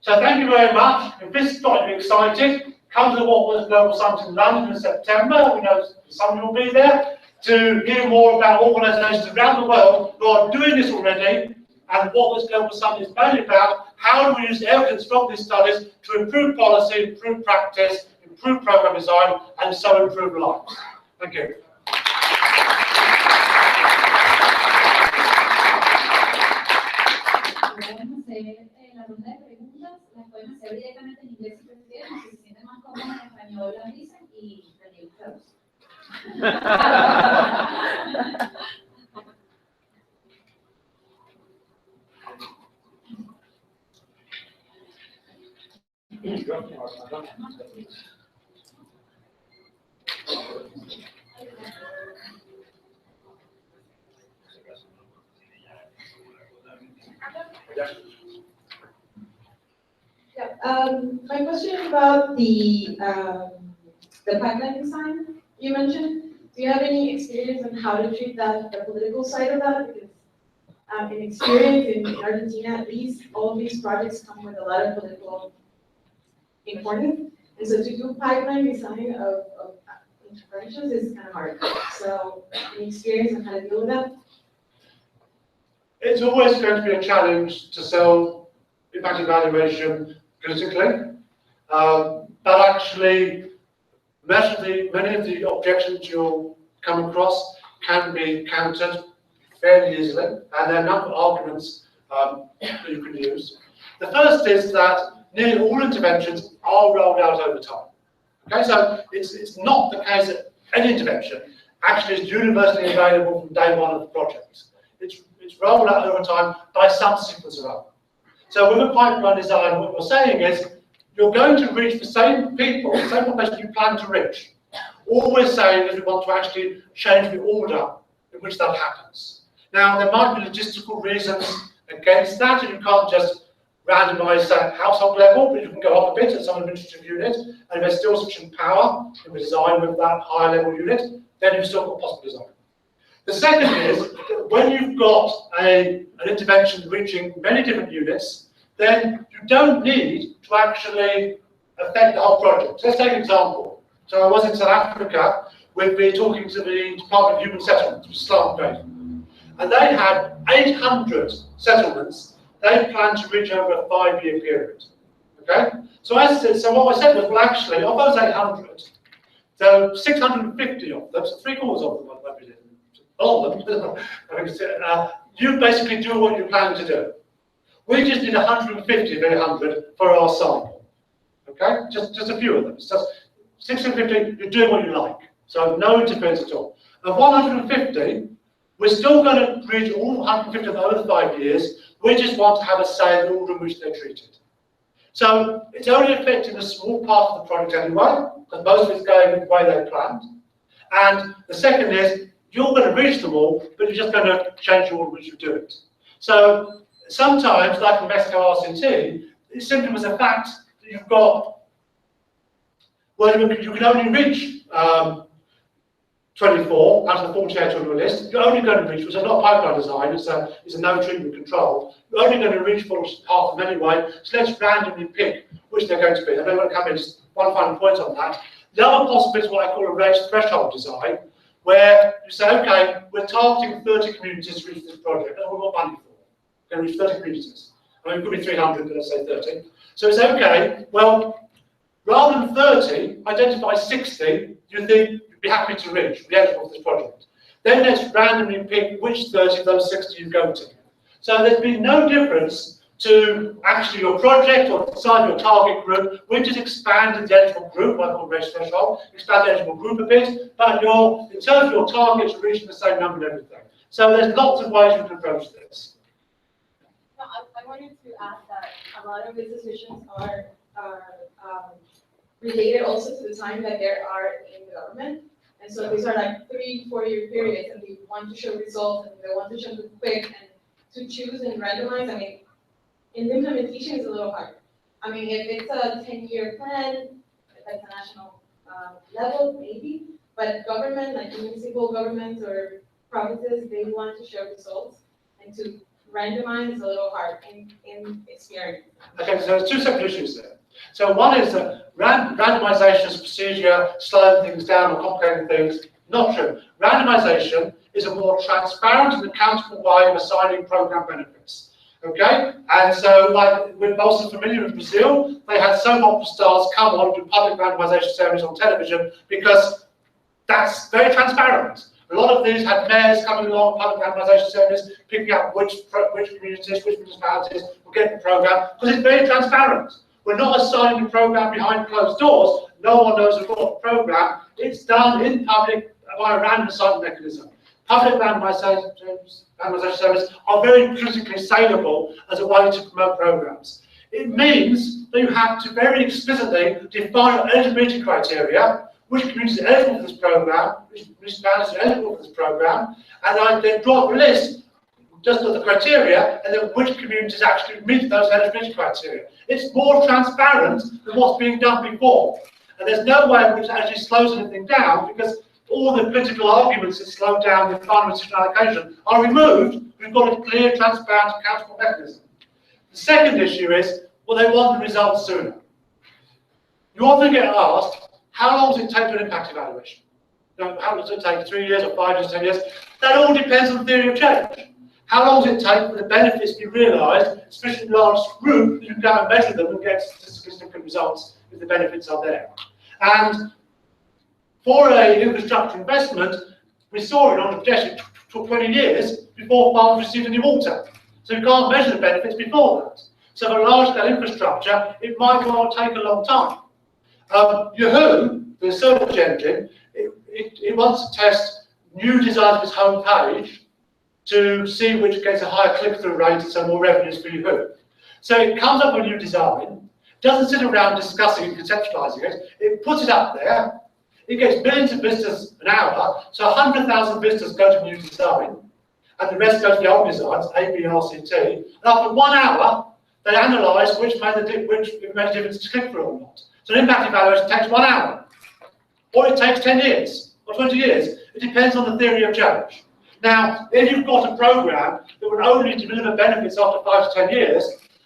So thank you very much. If this got you excited, come to the What Works Global Summit in London in September. We know some of you will be there to hear more about organisations around the world who are doing this already, and what this Global Summit is mainly about. How do we use evidence from these studies to improve policy, improve practice, improve programme design, and so improve lives? Thank you. Podemos hacer la ronda de preguntas, las pueden hacer directamente en inglés si prefieren, si se sienten más cómodos en español las dicen y Daniel traduce. My question is about the pipeline design you mentioned. Do you have any experience on how to treat that, the political side of that? Because in experience in Argentina, at least, all of these projects come with a lot of political importance. And so to do pipeline design of interventions is kind of hard. So any experience on how to deal with that? It's always going to be a challenge to sell impact evaluation politically, but actually many of the objections you'll come across can be countered fairly easily, and there are a number of arguments that you can use. The first is that nearly all interventions are rolled out over time. Okay, so it's not the case that any intervention actually is universally available from day one of the project. It's rolled out over time by some sequence of others. So with a pipeline design, what we're saying is you're going to reach the same people, the same population you plan to reach. All we're saying is we want to actually change the order in which that happens. Now, there might be logistical reasons against that, and you can't just randomize at household level, but you can go up a bit at some administrative unit, and if there's still sufficient power in the design with that higher level unit, then you've still got possible design. The second is that when you've got an intervention reaching many different units, then you don't need to actually affect the whole project. So let's take an example. So I was in South Africa with me talking to the Department of Human Settlements, which is Slant Grade, and they had 800 settlements they planned to reach over a 5-year period. Okay? So what I said was, well, actually, of those 800, so 650 of them, so 3/4 of them, all of them, you basically do what you're planning to do. We just need 150 of 800 for our sample. Okay? Just a few of them. It's just 650, you're doing what you like. So no interference at all. Of 150, we're still going to reach all 150 of those 5 years. We just want to have a say in the order in which they're treated. So it's only affecting a small part of the project anyway, because most of it's going the way they planned. And the second is, you're going to reach them all, but you're just going to change the order in which you do it. So sometimes, like in Mexico RCT, it simply was a fact that you've got, well, you can only reach 24 out of the 48 on your list. You're only going to reach, which is not pipeline design, it's a no treatment control. You're only going to reach for half of them anyway, so let's randomly pick which they're going to be. I don't want to come in, just one final point on that. The other possibility is what I call a raised threshold design, where you say, okay, we're targeting 30 communities to reach this project. That's what we've got money for. We're going to reach 30 communities. I mean, it could be 300, but let's say 30. So it's okay, well, rather than 30, identify 60 you think you'd be happy to reach, be eligible for this project. Then let's randomly pick which 30 of those 60 you go to. So there's been no difference to actually your project or the size of your target group. We just expanded the eligible group, I call raised threshold, expand the eligible group a bit, but in terms of your targets, you're reaching the same number and everything. So there's lots of ways you can approach this. I wanted to add that a lot of these decisions are related also to the time that there are in the government. And so these are like 3-4 year periods, and they want to show results, and they want to show them quick, and to choose and randomize, I mean, in the implementation is a little hard. I mean, if it's a 10-year plan, that's a national level, maybe, but government, like municipal governments or provinces, they want to show results, and to randomize is a little hard in experience. Okay, so there's two separate issues there. So one is that randomization is procedure, slowing things down or complicating things. Not true. Randomization is a more transparent and accountable way of assigning program benefits. Okay? And so, like, we're also familiar with Brazil, they had soap opera stars come on to public randomization ceremonies on television because that's very transparent. A lot of these had mayors coming along, public randomization ceremonies, picking up which communities, which municipalities will get the program, because it's very transparent. We're not assigning the program behind closed doors. No one knows about the program. It's done in public by a random assignment mechanism. Public randomization services are very critically saleable as a way to promote programs. It means that you have to very explicitly define eligibility criteria, which communities are eligible for this program, which municipalities are eligible for this program, and then draw up a list just of the criteria, and then which communities actually meet those eligibility criteria. It's more transparent than what's being done before. And there's no way in which it actually slows anything down, because all the political arguments that slow down the final decision allocation are removed. We've got a clear, transparent, accountable mechanism. The second issue is, well, they want the results sooner. You often get asked, how long does it take for an impact evaluation? How does it take, 3 years or 5 years, 10 years? That all depends on the theory of change. How long does it take for the benefits to be realised, especially in a large group, that you can go and measure them and get statistically significant results if the benefits are there? And for an infrastructure investment, we saw it on the projection for 20 years before farms received any water. So you can't measure the benefits before that. So for large-scale infrastructure, it might well take a long time. Yahoo, the search engine, it wants to test new designs of its homepage to see which gets a higher click-through rate, so more revenues for Yahoo. So it comes up with a new design, doesn't sit around discussing and conceptualizing it, it puts it up there, it gets millions of visitors an hour, so 100,000 visitors go to the new design, and the rest go to the old designs, A, B, and RCT, and after 1 hour, they analyse which made a difference to click-through or not. So an impact evaluation takes 1 hour, or it takes 10 years, or 20 years. It depends on the theory of change. Now, if you've got a program that would only deliver benefits after 5 to 10 years,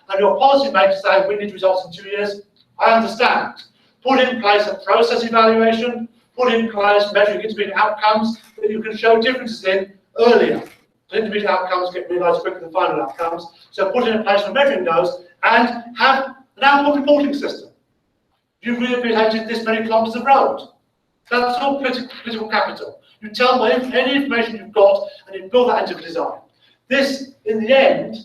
and your policymakers say we need results in 2 years, I understand. Put in place a process evaluation, put in place measuring intermediate outcomes that you can show differences in earlier. The intermediate outcomes get realised quicker than final outcomes. So put in place for measuring those and have an output reporting system. You've rehabilitated this many kilometres of road. That's all political capital. You tell them any information you've got and you build that into the design. This, in the end,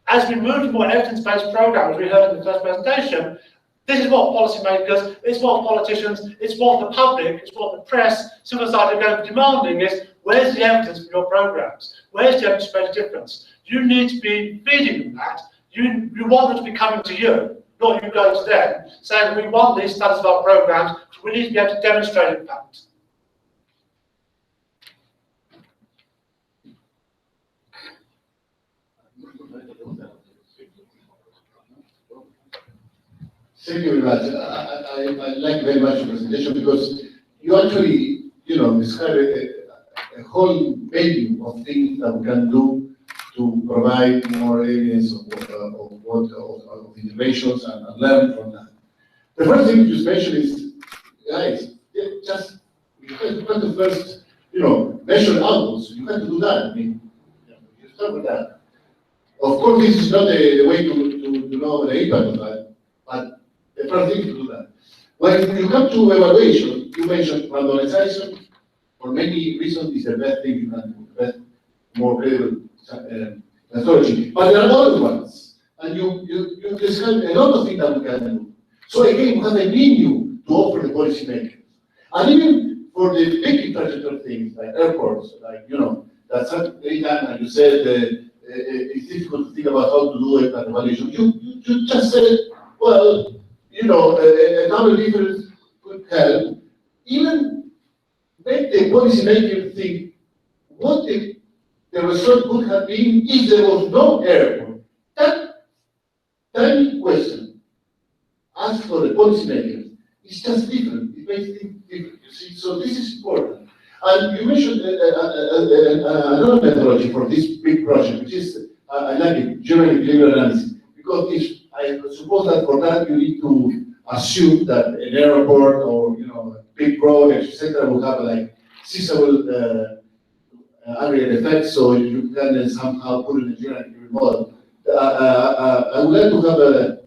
as we move to more evidence-based programs, we heard in the first presentation, this is what policymakers, it's what politicians, it's what the public, it's what the press, civil society are going to be demanding is, where's the evidence for your programs? Where's the evidence to make a difference? You need to be feeding them that. You want them to be coming to you, not you going to them, saying we want these studies of our programs, so we need to be able to demonstrate impact. Thank you very much. I like very much your presentation because you actually, describe a whole menu of things that we can do to provide more evidence of innovations and learn from that. The first thing you mentioned is, guys, just you have to first, measure outputs. You have to do that. I mean, you start with that. Of course, this is not the way to know the impact of that, but the first thing to do that. When you come to evaluation, you mentioned randomization. For many reasons, is the best thing you can do, the best, more credible methodology. But there are other ones, and you describe a lot of things that we can do. So again, we have a menu to offer the policymakers, and even for the big infrastructure things like airports, like that's very done. And you said it's difficult to think about how to do it at evaluation. You just said, well, a double difference could help. Even make the policymaker think what the result would have been if there was no airport. That tiny question asked for the policymakers It's just different. It makes things different. You see, so this is important. And you mentioned another methodology for this big project, which is I like it, general behavioral analysis, because I suppose that for that you need to assume that an airport or big projects, etc., will have like seasonal aggregate effects, so you can then somehow put in a general behavioral model. I would like to have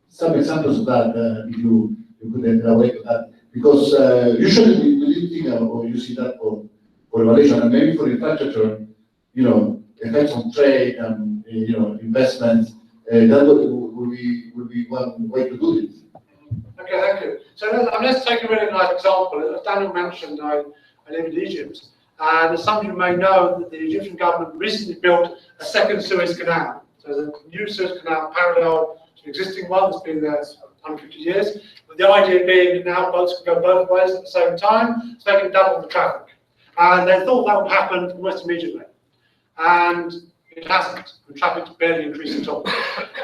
some examples of that if you could elaborate on that, because usually we didn't think or you see that for evaluation, and maybe for infrastructure, effects on trade and investments. That would be one way to do this. Okay, thank you. So let's take a really nice example. As Daniel mentioned, I live in Egypt, and as some of you may know, the Egyptian government recently built a second Suez Canal. So there's a new Suez Canal parallel to the existing one that's been there 150 years. With the idea being now boats can go both ways at the same time, so they can double the traffic. And they thought that would happen almost immediately. And it hasn't. The traffic's barely increased at all.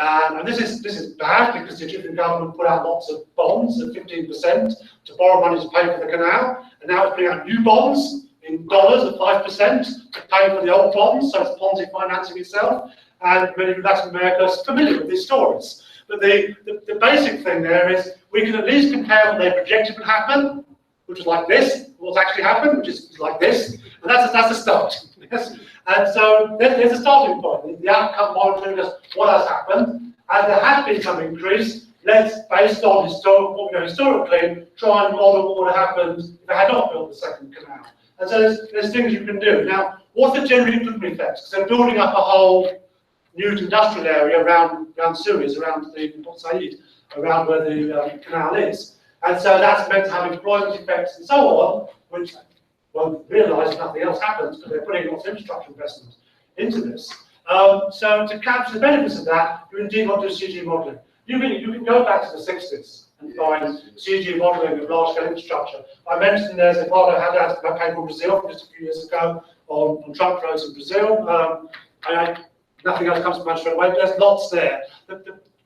And this is bad because the Egyptian government put out lots of bonds at 15% to borrow money to pay for the canal. And now it's putting out new bonds in dollars at 5% to pay for the old bonds. So it's Ponzi financing itself. And many of Latin America are familiar with these stories. But the basic thing there is we can at least compare what they projected would happen, which is like this, what's actually happened, which is like this. And that's a start. Yes? And so there's a starting point. The outcome monitoring is what has happened, and there has been some increase. Let's, based on what we know historically, try and model what would have happened if they had not built the second canal. And so there's things you can do. Now, what's the general improvement effects? Because they're building up a whole new industrial area around Suez, around the Port Said, around where the canal is. And so that's meant to have employment effects and so on, which won't realise nothing else happens because they're putting lots of infrastructure investment into this. So to capture the benefits of that, you indeed want to do CG modelling. You can go back to the 60s and find CG modelling of large-scale infrastructure. I mentioned there's Eduardo Haddad's paper in Brazil from just a few years ago on trunk roads in Brazil. Nothing else comes to mind straight away, but there's lots there.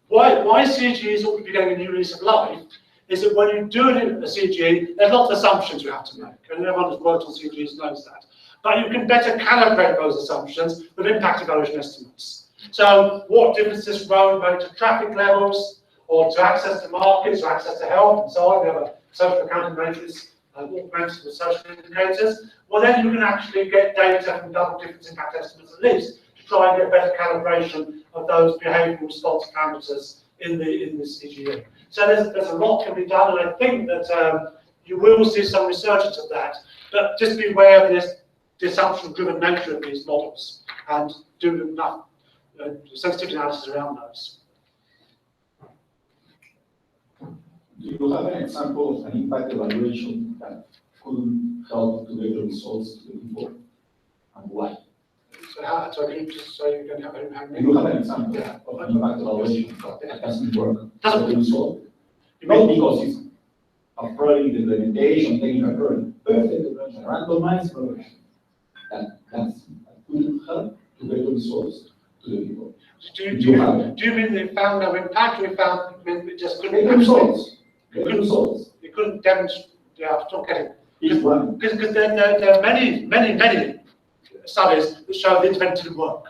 Why CGs ought to be getting a new lease of life is that when you do a CG, there's lots of assumptions you have to make, and everyone who's worked on CGs knows that. But you can better calibrate those assumptions with impact evaluation estimates. So what differences road make to traffic levels, or to access to markets, or access to health, and so on. We have a social accounting matrix augmented with social indicators. Well, then you can actually get data from double difference impact estimates at least, to try and get better calibration of those behavioural response parameters in this CGE. So there's a lot can be done, and I think that you will see some resurgence of that. But just be aware of the assumption-driven nature of these models, and do enough sensitivity analysis around those. Do you have an example of an impact evaluation that could help to get the results to the people, and why? So can you just say you can have an Do you have an example of an impact evaluation that doesn't work? Doesn't the result? Not because it's a problem in the implementation, technical problem, perfect randomized evaluation. That could help to get the results to the people. Do you mean they found no impact, or we found it just couldn't get the results? Get the results. You couldn't demonstrate. Yeah, I'm not getting. Because there are many studies that show the intervention didn't work.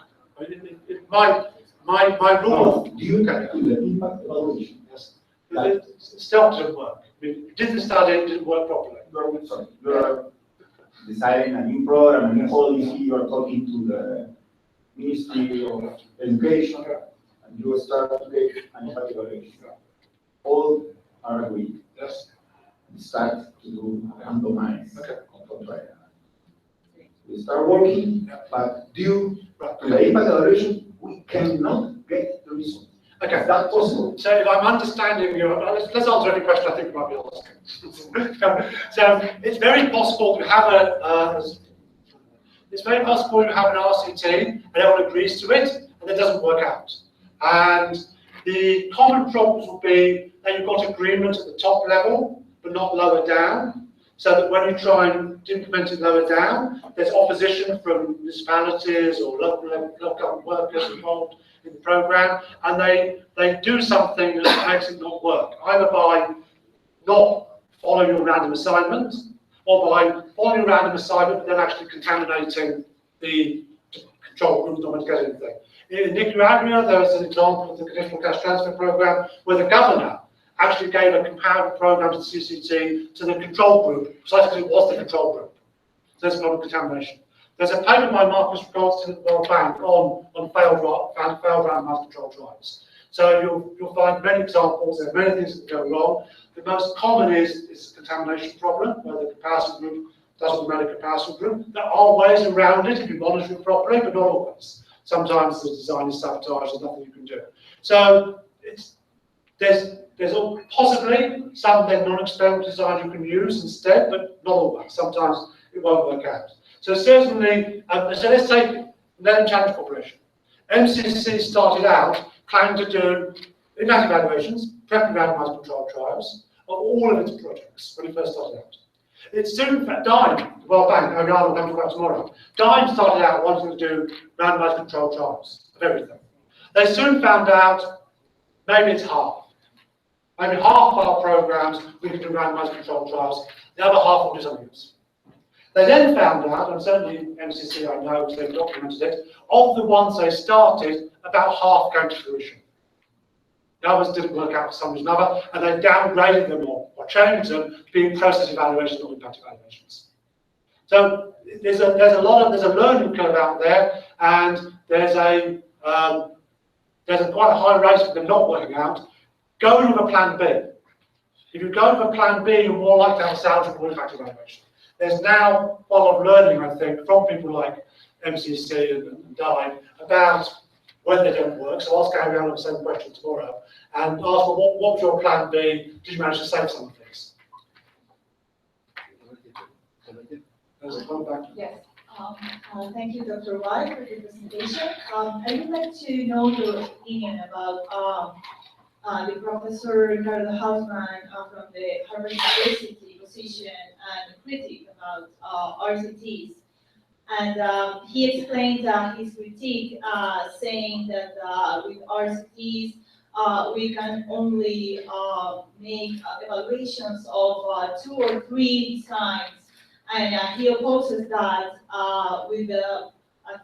My rule. Do you get to the impact evaluation? Yes. It still didn't work. We did the study, it didn't work properly. Sorry. You are designing a new program, a new policy, you are talking to the Ministry of Education, and you start to get an impact evaluation. All are agreed. Yes. We start to do randomized control trial. We start working, but due to the impact evaluation, we cannot get the result. Okay. Is that possible? So if I'm understanding you, let's answer any question I think you might be asking. So it's very possible to have an RCT and everyone agrees to it, and it doesn't work out. And the common problems will be that you've got agreement at the top level, but not lower down. So that when you try and implement it lower down, there's opposition from municipalities or local government workers involved in the program, and they do something that makes it not work, either by not follow your random assignment, or by following a random assignment, but then actually contaminating the control group, not to get anything. In Nicaragua, there was an example of the conditional cash transfer program where the governor actually gave a comparative program to the CCT to the control group, precisely because it was the control group. So there's a problem of contamination. There's a paper by Marcus Regards to the World Bank on failed randomized control trials. So you'll find many examples, there are many things that go wrong. The most common is a contamination problem, where the comparison group doesn't remain a comparison group. There are ways around it if you monitor it properly, but not always. Sometimes the design is sabotaged, there's nothing you can do. So there's possibly some non-experimental design you can use instead, but not always. Sometimes it won't work out. So certainly, so let's take Learning Challenge Corporation. MCC started out planning to do impact evaluations, prepping randomized controlled trials of all of its projects when it first started out. It soon, DIME, the World Bank, I'll come to that tomorrow. DIME started out wanting to do randomized controlled trials of everything. They soon found out maybe it's half. Maybe half of our programs we can do randomized controlled trials, the other half will do something else. They then found out, and certainly MCC I know because they've documented it, of the ones they started, about half came to fruition. The others didn't work out for some reason or another, and they downgraded them or changed them to being process evaluations or impact evaluations. So there's a learning curve out there, and there's a quite a high rate of them not working out. Go with a plan B. If you go with a plan B, you're more likely to have a salvageable impact evaluation. There's now a lot of learning, I think, from people like MCC and DIME about when they don't work. So I'll carry on with the same question tomorrow and ask, well, what was your plan B? Did you manage to save some of things? Yes. Thank you, Dr. White, for the presentation. I would like to know your opinion about the Professor Ricardo Hausman from the Harvard University position and critique about RCTs. And he explained his critique saying that with RCTs, we can only make evaluations of 2 or 3 designs. And he opposes that with a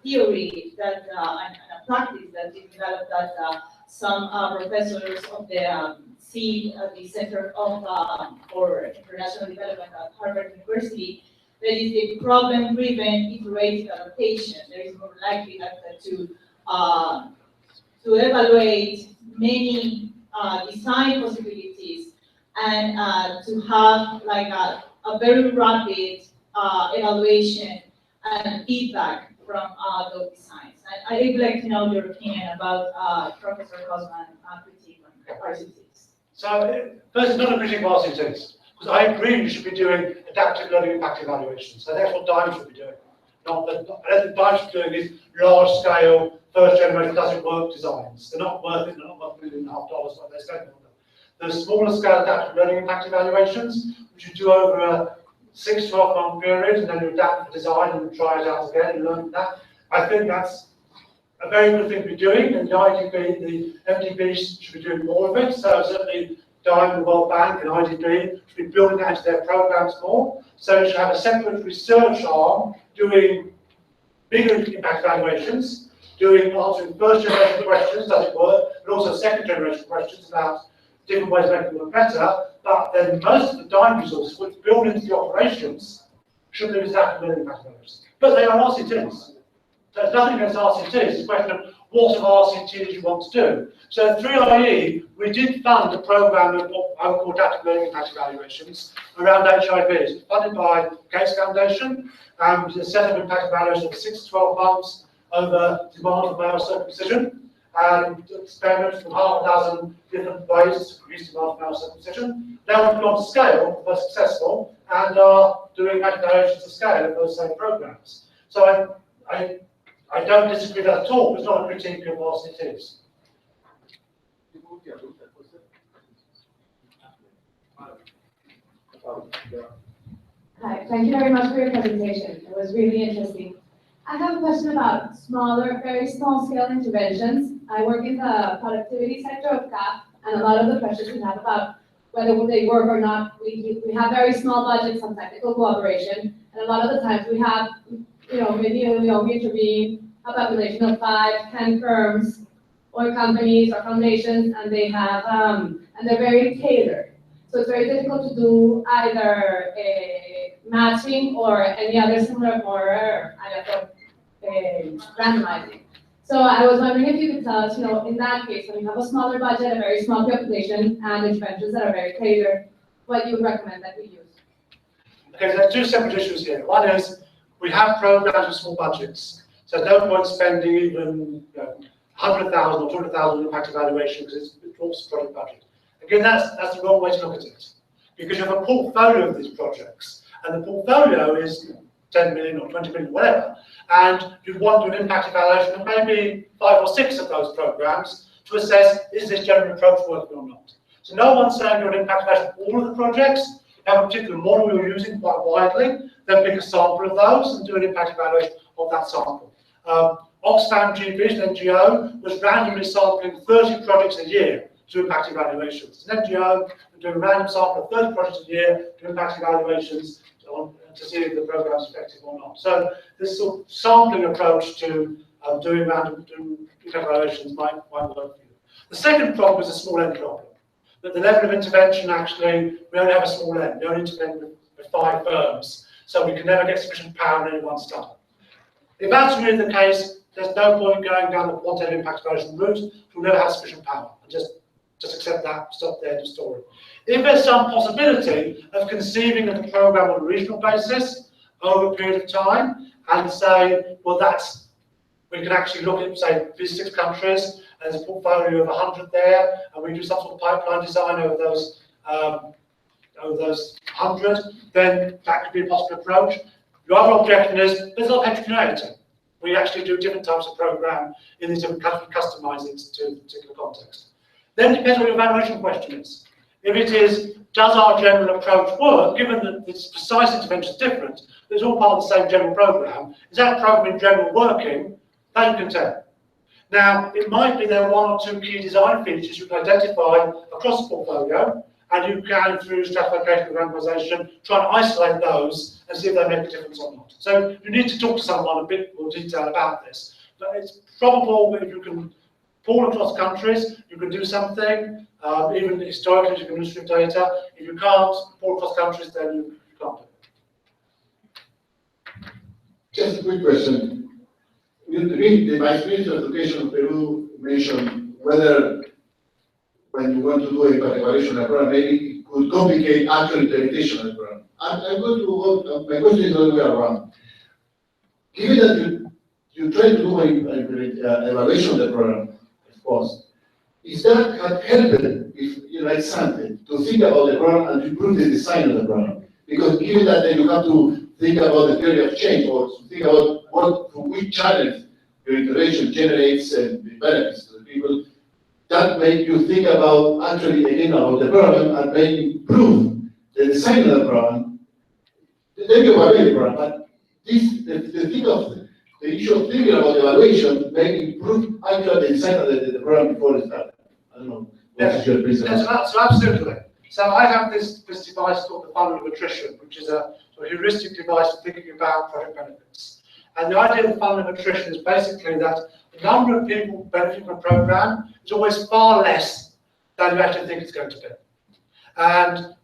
theory that and a practice that we developed that some professors of the the Center for International Development at Harvard University, that is the problem-driven iterative adaptation. There is more likely to evaluate many design possibilities and to have like a very rapid evaluation and feedback from those designs. And I would like to know your opinion about Professor Hausman's critique on RCTs. So, first, it's not a critique of RCTs, because I agree you should be doing adaptive learning impact evaluations. So that's what DIME should be doing. I don't think DIME should be doing is large-scale, first-generation doesn't work designs. They're not worth it, they're not worth $1.5 million like they're spending on them. The smaller-scale adaptive learning impact evaluations, which you do over a 6 to 12-month period, and then you adapt the design and try it out again and learn from that. I think that's a very good thing to be doing, and the IDB, the MDB should be doing more of it. So certainly DIME, the World Bank, and IDB should be building that into their programs more. So you should have a separate research arm doing bigger impact evaluations, answering first-generation questions, does it work, but also second-generation questions about different ways of making it work better. But then most of the DIME resources, which build into the operations, should be adaptive learning impact evaluations. But they are RCTs. So there's nothing against RCTs. It's a question of what of RCTs you want to do. So through IE, we did fund a program of what I would call adaptive learning impact evaluations around HIV. It's funded by Gates Foundation. A set of impact evaluations of 6 to 12 months over demand for male circumcision, and experiments from 6 different ways to produce demand for male circumcision. Now we've gone to scale, we're successful, and are doing evaluations to scale of those same programs. So I don't disagree with that at all. It's not a critique of RCTs. Hi, thank you very much for your presentation. It was really interesting. I have a question about smaller, very small scale interventions. I work in the productivity sector of CAF, and a lot of the questions we have about whether they work or not. We have very small budgets on technical cooperation, and a lot of the times we have, maybe we intervene a population of 5, 10 firms or companies or foundations, and they have, and they're very tailored. So it's very difficult to do either a matching or any other similar, more randomizing. So I was wondering if you could tell us, in that case, when you have a smaller budget, a very small population, and interventions that are very tailored, what you would recommend that we use? Okay, there are two separate issues here. One is we have programs with small budgets, so no point spending even 100,000 or 200,000 impact evaluation because it dwarfs the project budget. Again, that's the wrong way to look at it, because you have a portfolio of these projects, and the portfolio is 10 million or 20 million, whatever, and you want to do an impact evaluation of maybe 5 or 6 of those programs to assess, is this general approach working or not? So no one's saying you're an impact evaluation of all of the projects. You have a particular model you're using quite widely, then pick a sample of those and do an impact evaluation of that sample. Oxfam GP, an NGO, was randomly sampling 30 projects a year to impact evaluations. It's an NGO doing a random sample of 30 projects a year to impact evaluations to see if the program is effective or not. So this sort of sampling approach to doing random evaluations might work for you. The second problem is a small n problem. That the level of intervention, actually, we only have a small n. We only intervene with 5 firms, so we can never get sufficient power in any one study. If that's really the case, there's no point going down the quantitative impact evaluation route. We'll never have sufficient power. And just accept that, stop there, the story. If there's some possibility of conceiving of the program on a regional basis over a period of time, and say, well, we can actually look at, say, these 6 countries, and there's a portfolio of 100 there, and we do some sort of pipeline design over those 100, then that could be a possible approach. The other objection is there's a lot of heterogeneity. We actually do different types of program in these different countries, customize it to a particular context. Then it depends what your evaluation question is. If it is, does our general approach work, given that its precise intervention is different, but it's all part of the same general program, is that program in general working? That you can tell. Now, it might be there are 1 or 2 key design features you can identify across the portfolio, and you can, through stratification and randomization, try and isolate those and see if they make a difference or not. So you need to talk to someone a bit more detail about this. But it's probable that if you can pool across countries, you can do something. Even historically, you can use data. If you can't pool across countries, then you can't do it. Just a quick question. The Vice Minister of Education of Peru mentioned whether when you want to do a evaluation of a program, maybe it could complicate actual implementation of the program. I'm going to go, my question is the other way around. Given that you try to do an evaluation of the program, of course, is that helpful if you like something to think about the program and improve the design of the program? Because given that then you have to think about the theory of change or to think about which challenge your intervention generates benefits to the people, that make you think about actually again about the program and may improve the design of the program. Then you evaluate the program, but the issue of thinking about evaluation may improve actually the design of the program before it starts. I don't know. Yes, so absolutely. So I have this device called the funnel of attrition, which is a sort of heuristic device for thinking about project benefits. And the idea of the funnel of attrition is basically that the number of people benefiting from a program is always far less than you actually think it's going to be. And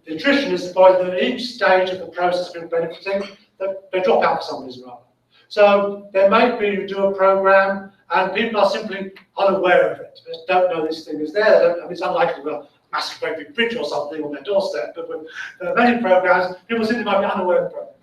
the attrition is the point that at each stage of the process of people benefiting, they drop out for some reason or other. So there may be you do a program and people are simply unaware of it. They just don't know this thing is there. I mean, it's unlikely to have a massive great big bridge or something on their doorstep, but with many programs, people simply might be unaware of the program.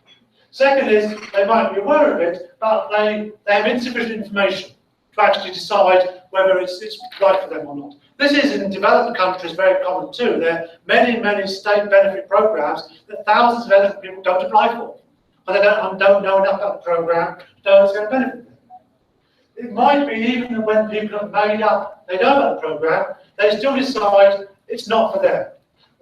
Second is, they might be aware of it, but they have insufficient information to actually decide whether it's right for them or not. This is in developed countries very common too. There are many, many state benefit programs that thousands of eligible people don't apply for. But they don't know enough about the program to know it's going to benefit them. It might be even that when people have made up, they know about the program, they still decide it's not for them.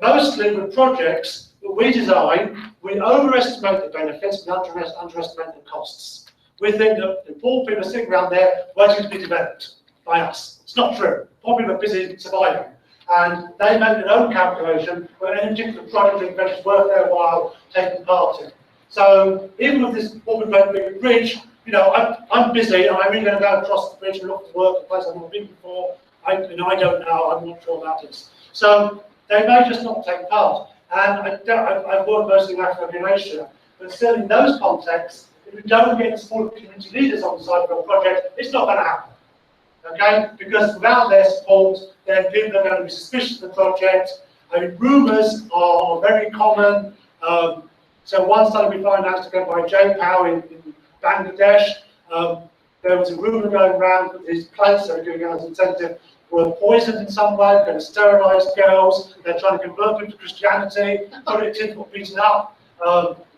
Mostly with projects that we design, we overestimate the benefits and underestimate the costs. We think that the poor people are sitting around there waiting to be developed by us. It's not true. Poor people are busy surviving. And they make their own calculation for any particular project that is worth their while taking part in. So even with this Auburn Great Big Bridge, you know, I'm busy, I'm really going to go across the bridge and look for work, a place I've not been before. I don't know, I'm not sure about this. So they may just not take part. And I've worked mostly in Africa and Asia, but still in those contexts, if you don't get small community leaders on the side of a project, it's not going to happen. Okay? Because without their support, then people are going to be suspicious of the project. I mean, rumours are very common. So one study we financed again by J-Pow in Bangladesh, there was a rumour going around that these plates that are doing as incentive were poisoned in some way, going to sterilise girls, they're trying to convert them to Christianity, productivity were beaten up.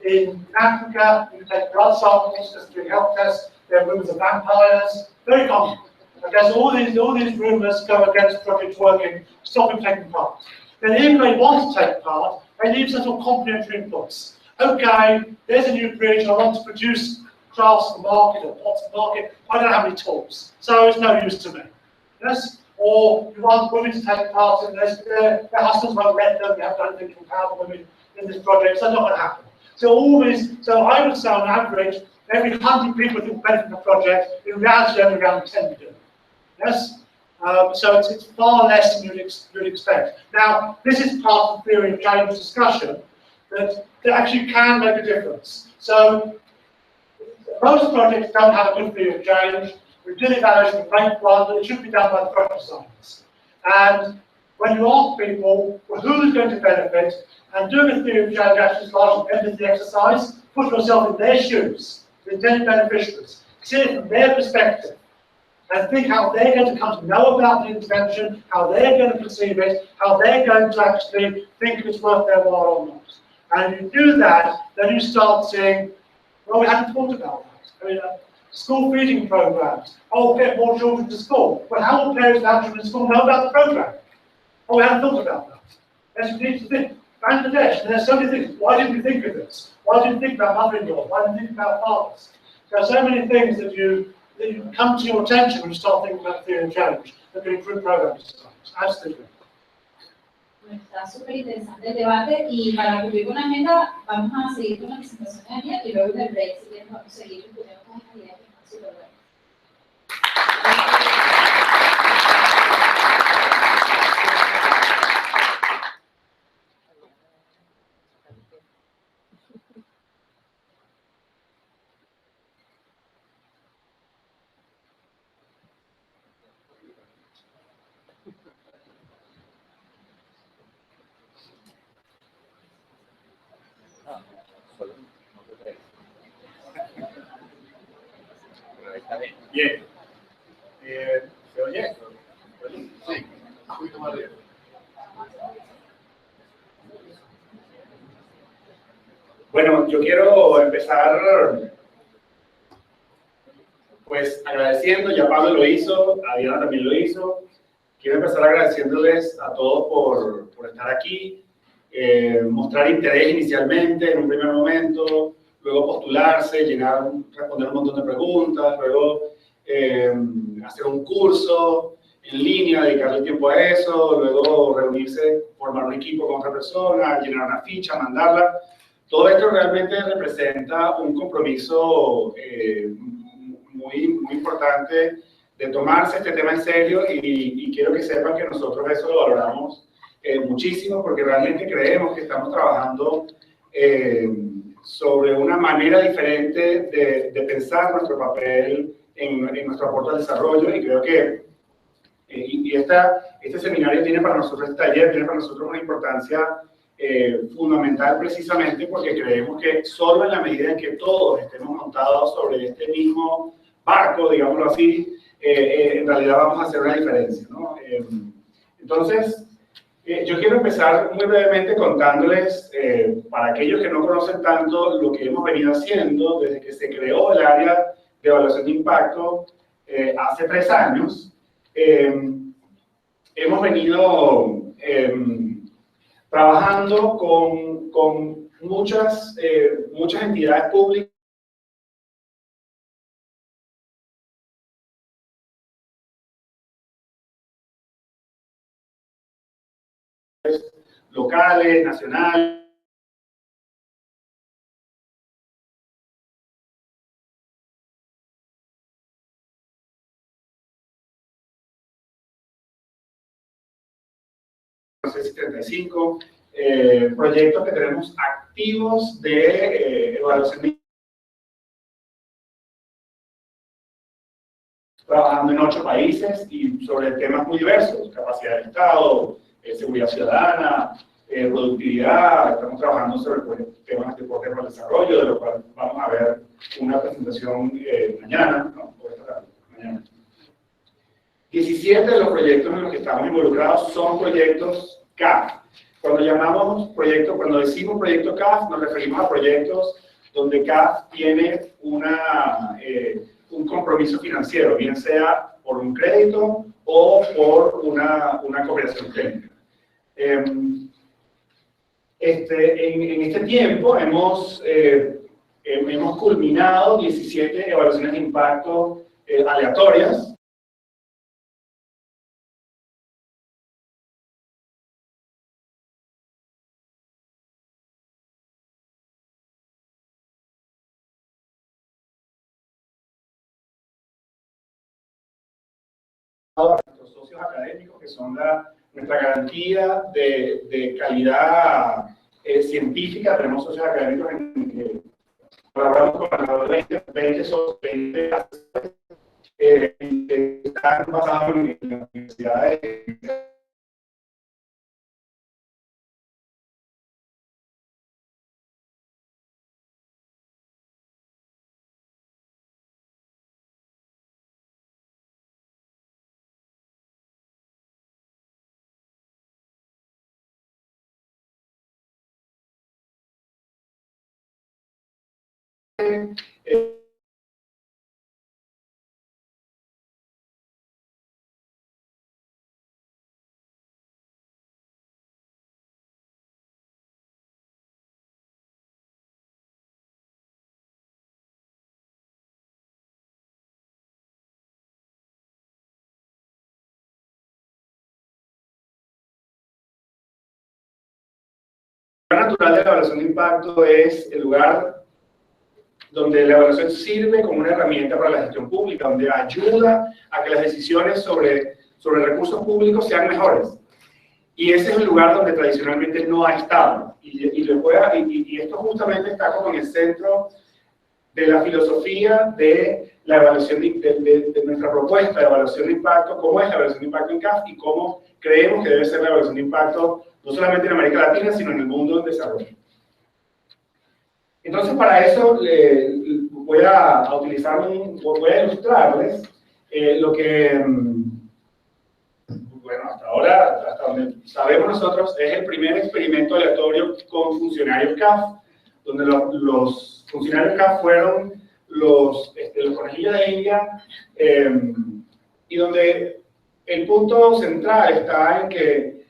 In Africa, you can take blood samples just doing health tests, there are rumours of vampires, very common. Okay, so all these rumours go against project working, stop them taking part. Then if they want to take part, they need some sort of complementary inputs. Okay, there's a new bridge, I want to produce crafts for market or pots for market, I don't have any tools, so it's no use to me. Yes? Or you want women to take part in this, their husbands won't let them, they have done anything to empower women in this project, so it's not going to happen. So I would say on average, every 100 people who benefit from the project, in reality only around 10 do. Yes? So it's far less than you'd expect. Now, this is part of the theory of change discussion that actually can make a difference. So most projects don't have a good theory of change. We did evaluation with rank one, but it should be done by the project science. And when you ask people, well, who's going to benefit, and doing a theory of change actually is largely an empathy exercise, put yourself in their shoes, the intended beneficiaries, see it from their perspective, and think how they're going to come to know about the intervention, how they're going to perceive it, how they're going to actually think it's worth their while or not. And you do that, then you start seeing, well, we hadn't thought about that. I mean, school feeding programs. Oh, get more children to school. Well, how will parents without children in school know about the program? Oh, we hadn't thought about that. Yes, we need to think. Bangladesh, and there's so many things. Why didn't we think of this? Why didn't we think about mother-in-law? Why didn't we think about fathers? There are so many things that you come to your attention when you start thinking about theory and change that can improve programs. Absolutely. Bueno, está súper interesante el debate y para cumplir con la agenda vamos a seguir con la presentación de Daniel y luego del break si quieres vamos a seguir discutiendo con las ideas que están súper buenas. Bien. ¿Se oye? Sí, un poquito más lejos. Bueno, yo quiero empezar pues agradeciendo, ya Pablo lo hizo, Adriana también lo hizo. Quiero empezar agradeciéndoles a todos por estar aquí, mostrar interés inicialmente en un primer momento, luego postularse, responder un montón de preguntas, luego hacer un curso en línea, dedicarle tiempo a eso, luego reunirse, formar un equipo con otra persona, llenar una ficha, mandarla. Todo esto realmente representa un compromiso muy importante de tomarse este tema en serio y quiero que sepan que nosotros eso lo valoramos muchísimo porque realmente creemos que estamos trabajando sobre una manera diferente de pensar nuestro papel en nuestro aporte al desarrollo y creo que este seminario tiene para nosotros, este taller tiene para nosotros una importancia fundamental precisamente porque creemos que solo en la medida en que todos estemos montados sobre este mismo barco, digámoslo así, en realidad vamos a hacer una diferencia, ¿no? Entonces, yo quiero empezar muy brevemente contándoles, para aquellos que no conocen tanto, lo que hemos venido haciendo desde que se creó el área de evaluación de impacto hace 3 años. Hemos venido trabajando con muchas entidades públicas locales, nacionales. No sé si 35 proyectos que tenemos activos de evaluación de trabajando en 8 países y sobre temas muy diversos, capacidad del Estado, seguridad ciudadana, productividad. Estamos trabajando sobre temas de deporte para el desarrollo, de lo cual vamos a ver una presentación mañana, ¿no? Mañana. 17 de los proyectos en los que estamos involucrados son proyectos CAF. Cuando decimos proyecto CAF, nos referimos a proyectos donde CAF tiene un compromiso financiero, bien sea por un crédito o por una cooperación técnica. En este tiempo hemos culminado 17 evaluaciones de impacto aleatorias. A nuestros socios académicos, que son nuestra garantía de calidad científica. Tenemos socios académicos que colaboramos con alrededor de 20 socios, 20 que están basados en las universidades. El lugar natural de la evaluación de impacto es el lugar donde la evaluación sirve como una herramienta para la gestión pública, donde ayuda a que las decisiones sobre recursos públicos sean mejores. Y ese es el lugar donde tradicionalmente no ha estado. Y esto justamente está como en el centro de la filosofía de la evaluación de nuestra propuesta de evaluación de impacto, cómo es la evaluación de impacto en CAF y cómo creemos que debe ser la evaluación de impacto no solamente en América Latina, sino en el mundo en desarrollo. Entonces, para eso voy a ilustrarles lo que, bueno, hasta ahora, hasta donde sabemos nosotros, es el primer experimento aleatorio con funcionarios CAF, donde los funcionarios CAF fueron los conejillos de India, y donde el punto central está en que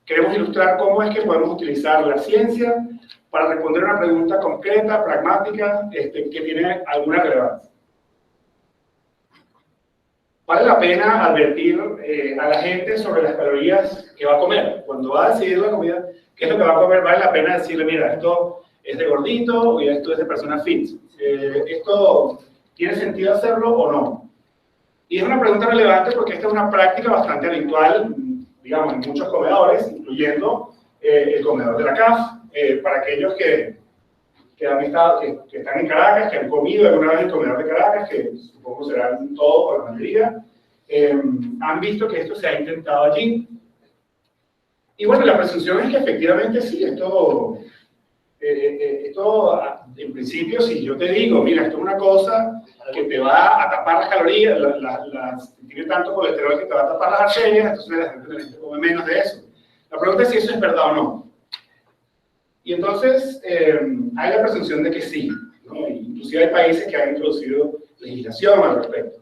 queremos ilustrar cómo es que podemos utilizar la ciencia para responder a una pregunta concreta, pragmática, que tiene alguna relevancia. Vale la pena advertir a la gente sobre las calorías que va a comer. Cuando va a decidir la comida, qué es lo que va a comer, vale la pena decirle, mira, esto es de gordito y esto es de persona fit. ¿Esto tiene sentido hacerlo o no? Y es una pregunta relevante porque esta es una práctica bastante habitual, digamos, en muchos comedores, incluyendo el comedor de la CAF. Para aquellos que están en Caracas, que han comido alguna vez en el comedor de Caracas, que supongo serán todos o la mayoría, han visto que esto se ha intentado allí. Y bueno, la presunción es que efectivamente sí, esto en principio, si yo te digo, mira, esto es una cosa que te va a tapar las calorías, tiene tanto colesterol que te va a tapar las arterias, entonces la gente come menos de eso. La pregunta es si eso es verdad o no. Y entonces hay la presunción de que sí, ¿no? Inclusive hay países que han introducido legislación al respecto.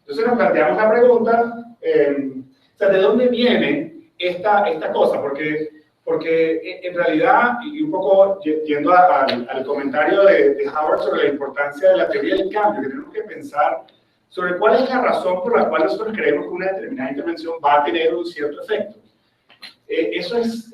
Entonces nos planteamos la pregunta, o sea, ¿de dónde viene esta cosa? Porque en realidad, y un poco yendo al comentario de Howard sobre la importancia de la teoría del cambio, que tenemos que pensar sobre cuál es la razón por la cual nosotros creemos que una determinada intervención va a tener un cierto efecto. eso es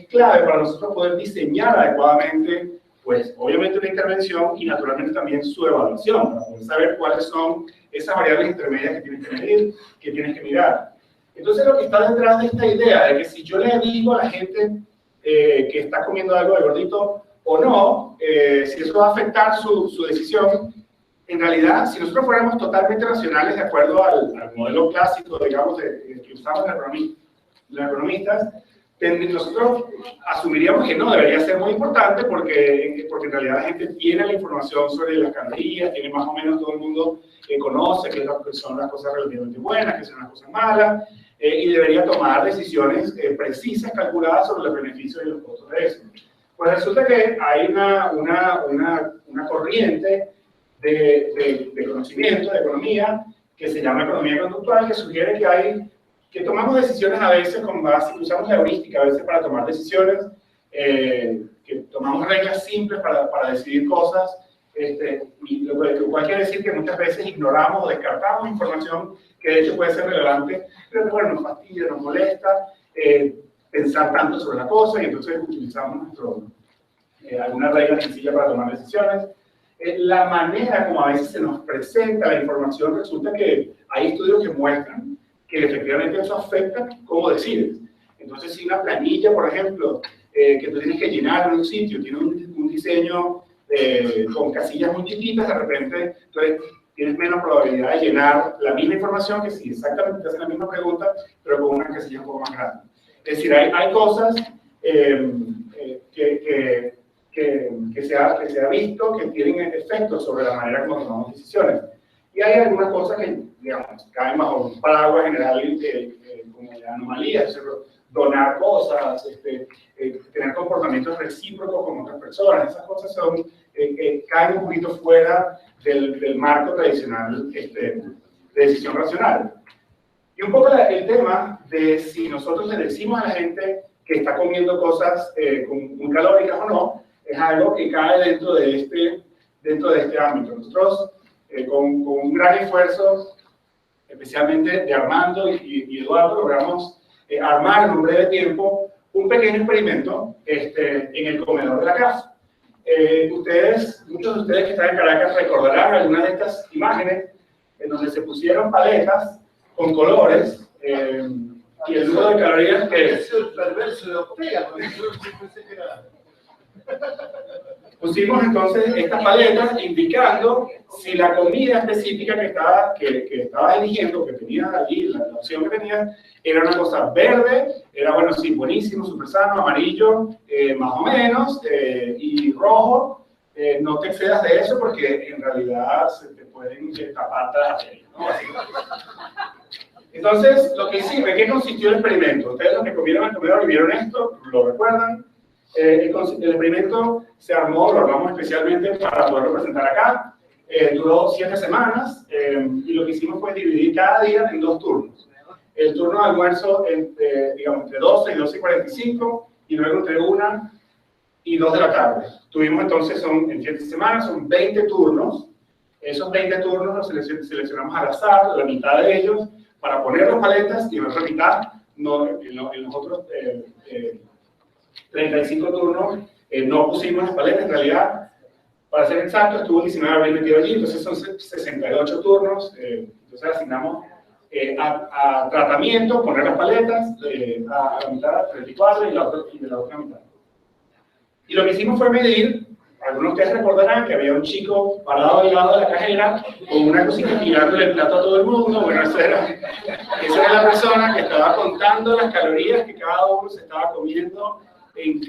clave para nosotros poder diseñar adecuadamente, pues obviamente una intervención y naturalmente también su evaluación, para poder saber cuáles son esas variables intermedias que tienes que medir, que tienes que mirar. Entonces lo que está detrás de esta idea de que si yo le digo a la gente que está comiendo algo de gordito o no, si eso va a afectar su decisión, en realidad, si nosotros fuéramos totalmente racionales de acuerdo al modelo clásico, digamos, que usamos los economistas, nosotros asumiríamos que no, debería ser muy importante porque en realidad la gente tiene la información sobre las calorías, tiene más o menos todo el mundo conoce que son las cosas relativamente buenas, que son las cosas malas, y debería tomar decisiones precisas, calculadas sobre los beneficios y los costos de eso. Pues resulta que hay una corriente de conocimiento, de economía, que se llama economía conductual, que sugiere que tomamos decisiones a veces con base, usamos la heurística a veces para tomar decisiones, que tomamos reglas simples para decidir cosas, y lo cual quiere decir que muchas veces ignoramos o descartamos información que de hecho puede ser relevante, pero que bueno, nos fastidia, nos molesta pensar tanto sobre la cosa, y entonces utilizamos alguna regla sencilla para tomar decisiones. La manera como a veces se nos presenta la información, resulta que hay estudios que muestran que efectivamente eso afecta cómo decides. Entonces, si una planilla, por ejemplo, que tú tienes que llenar en un sitio, tiene un diseño con casillas muy chiquitas, de repente tienes menos probabilidad de llenar la misma información que si exactamente te hacen la misma pregunta, pero con una casilla un poco más grande. Es decir, hay cosas que se ha visto que tienen efectos sobre la manera como tomamos decisiones. Y hay algunas cosas que, digamos, caen bajo un paraguas general como de anomalías, donar cosas, tener comportamientos recíprocos con otras personas. Esas cosas caen un poquito fuera del marco tradicional de decisión racional. Y un poco el tema de si nosotros le decimos a la gente que está comiendo cosas muy calóricas o no, es algo que cae dentro de este ámbito. Nosotros, con un gran esfuerzo, especialmente de Armando y Eduardo, logramos armar en un breve tiempo un pequeño experimento en el comedor de la CAF. Muchos de ustedes que están en Caracas recordarán algunas de estas imágenes en donde se pusieron paletas con colores y el número de calorías que... Pusimos entonces estas paletas indicando si la comida específica que estabas eligiendo, que tenías allí, la opción que tenías, era una cosa verde, era bueno, sí, buenísimo, súper sano, amarillo, más o menos, y rojo, no te excedas de eso porque en realidad se te pueden tapar las arterias, ¿no? Entonces, lo que hicimos, ¿en qué consistió el experimento? Ustedes los que comieron el comedor y vieron esto, ¿lo recuerdan? El experimento se armó, lo armamos especialmente para poderlo presentar acá. Duró 7 semanas y lo que hicimos fue dividir cada día en 2 turnos. El turno de almuerzo digamos, entre 12 y 12:45 y luego entre 1 y 2 de la tarde. Tuvimos entonces, en 7 semanas, son 20 turnos. Esos 20 turnos los seleccionamos al azar, la mitad de ellos, para poner las paletas y la otra mitad en los otros 35 turnos no pusimos las paletas. En realidad, para ser exacto, estuvo 19 abril metido allí, entonces son 68 turnos. Entonces asignamos a tratamiento, poner las paletas, a la mitad 34 y de la otra mitad. Y lo que hicimos fue medir, algunos de ustedes recordarán que había un chico parado al lado de la cajera con una cosita tirándole el plato a todo el mundo. Bueno, esa era la persona que estaba contando las calorías que cada uno se estaba comiendo con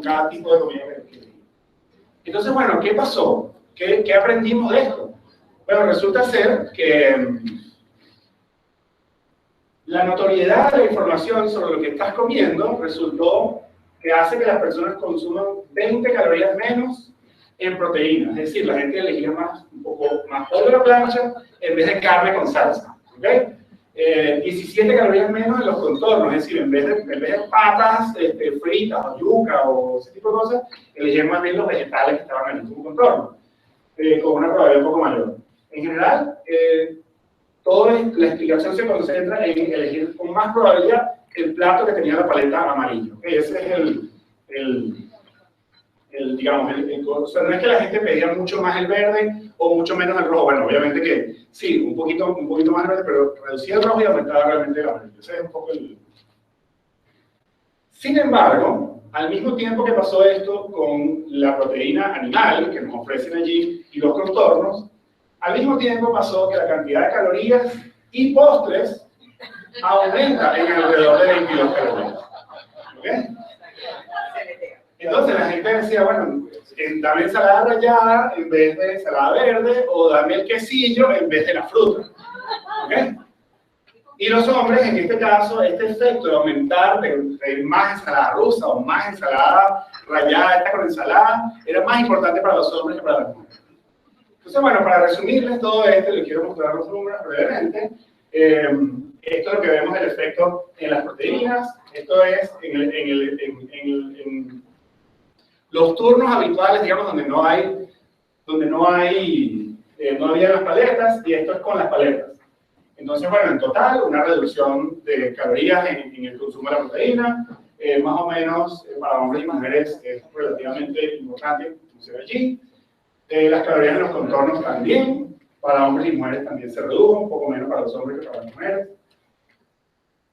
cada tipo de comida que tenía. Entonces, bueno, ¿qué pasó? ¿Qué aprendimos de esto? Bueno, resulta ser que la notoriedad de la información sobre lo que estás comiendo resultó que hace que las personas consuman 20 calorías menos en proteínas. Es decir, la gente elegía un poco más pollo a la plancha en vez de carne con salsa. ¿Okay? 17 calorías menos en los contornos, es decir, en vez de patas fritas o yuca o ese tipo de cosas, elegían más bien los vegetales que estaban en el contorno, con una probabilidad un poco mayor. En general, toda la explicación se concentra en elegir con más probabilidad el plato que tenía la paleta amarillo. Ese es digamos, o sea, no es que la gente pedía mucho más el verde o mucho menos el rojo. Bueno, obviamente que sí, un poquito más el verde, pero reducía el rojo y aumentaba realmente el amarillo. Ese es un poco el... Sin embargo, al mismo tiempo que pasó esto con la proteína animal que nos ofrecen allí y los contornos, al mismo tiempo pasó que la cantidad de calorías y postres aumenta en alrededor de 22 calorías. ¿Ok? Entonces la gente decía, bueno, dame ensalada rallada en vez de ensalada verde, o dame el quesillo en vez de la fruta. ¿Ok? Y los hombres, en este caso, este efecto de aumentar, de pedir más ensalada rusa o más ensalada rallada, esta con ensalada, era más importante para los hombres que para las mujeres. Entonces, bueno, para resumirles todo esto, les quiero mostrar los números brevemente. Esto es lo que vemos del efecto en las proteínas. Esto es en los turnos habituales, digamos, donde no había las paletas, y esto es con las paletas. Entonces, bueno, en total, una reducción de calorías en el consumo de la proteína, más o menos para hombres y mujeres es relativamente importante, como se ve allí. Las calorías en los contornos también, para hombres y mujeres también se redujo, un poco menos para los hombres que para las mujeres.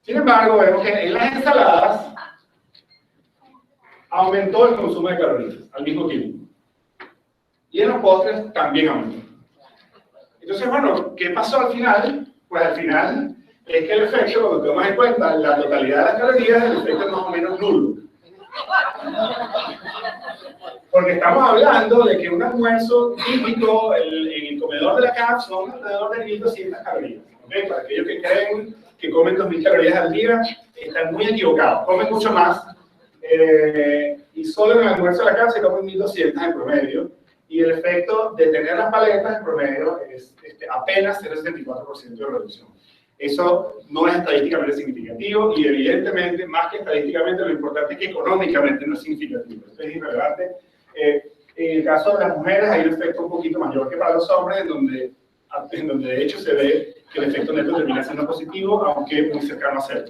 Sin embargo, vemos que en las ensaladas aumentó el consumo de calorías al mismo tiempo. Y en los postres también aumentó. Entonces, bueno, ¿qué pasó al final? Pues al final es que el efecto, cuando tomas en cuenta la totalidad de las calorías, el efecto es más o menos nulo. Porque estamos hablando de que un almuerzo típico en el comedor de la CAF son alrededor de 1.200 calorías. ¿Okay? Para aquellos que creen que comen 2.000 calorías al día, están muy equivocados, comen mucho más. Y solo en el almuerzo de la CAF se comen 1.200 en promedio. Y el efecto de tener las paletas en promedio es apenas 0,74% de reducción. Eso no es estadísticamente significativo y evidentemente, más que estadísticamente, lo importante es que económicamente no es significativo. Esto es irrelevante. En el caso de las mujeres hay un efecto un poquito mayor que para los hombres, en donde de hecho se ve que el efecto neto termina siendo positivo, aunque muy cercano a cero.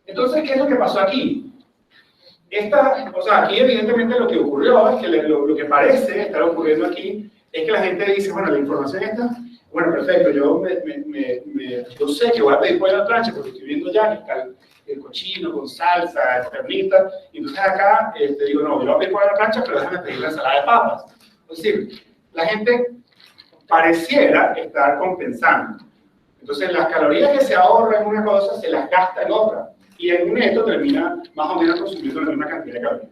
Entonces, ¿qué es lo que pasó aquí? O sea, aquí evidentemente lo que ocurrió, es que lo que parece estar ocurriendo aquí, es que la gente dice, bueno, la información está, bueno, perfecto, yo sé que voy a pedir pollo a la plancha porque estoy viendo ya que está el cochino con salsa, ternita, y entonces acá te digo, no, yo voy a pedir pollo a la plancha, pero déjame pedir la ensalada de papas. Es decir, la gente pareciera estar compensando. Entonces, las calorías que se ahorran en una cosa se las gasta en otra. Y en un neto termina más o menos consumiendo la misma cantidad de calorías.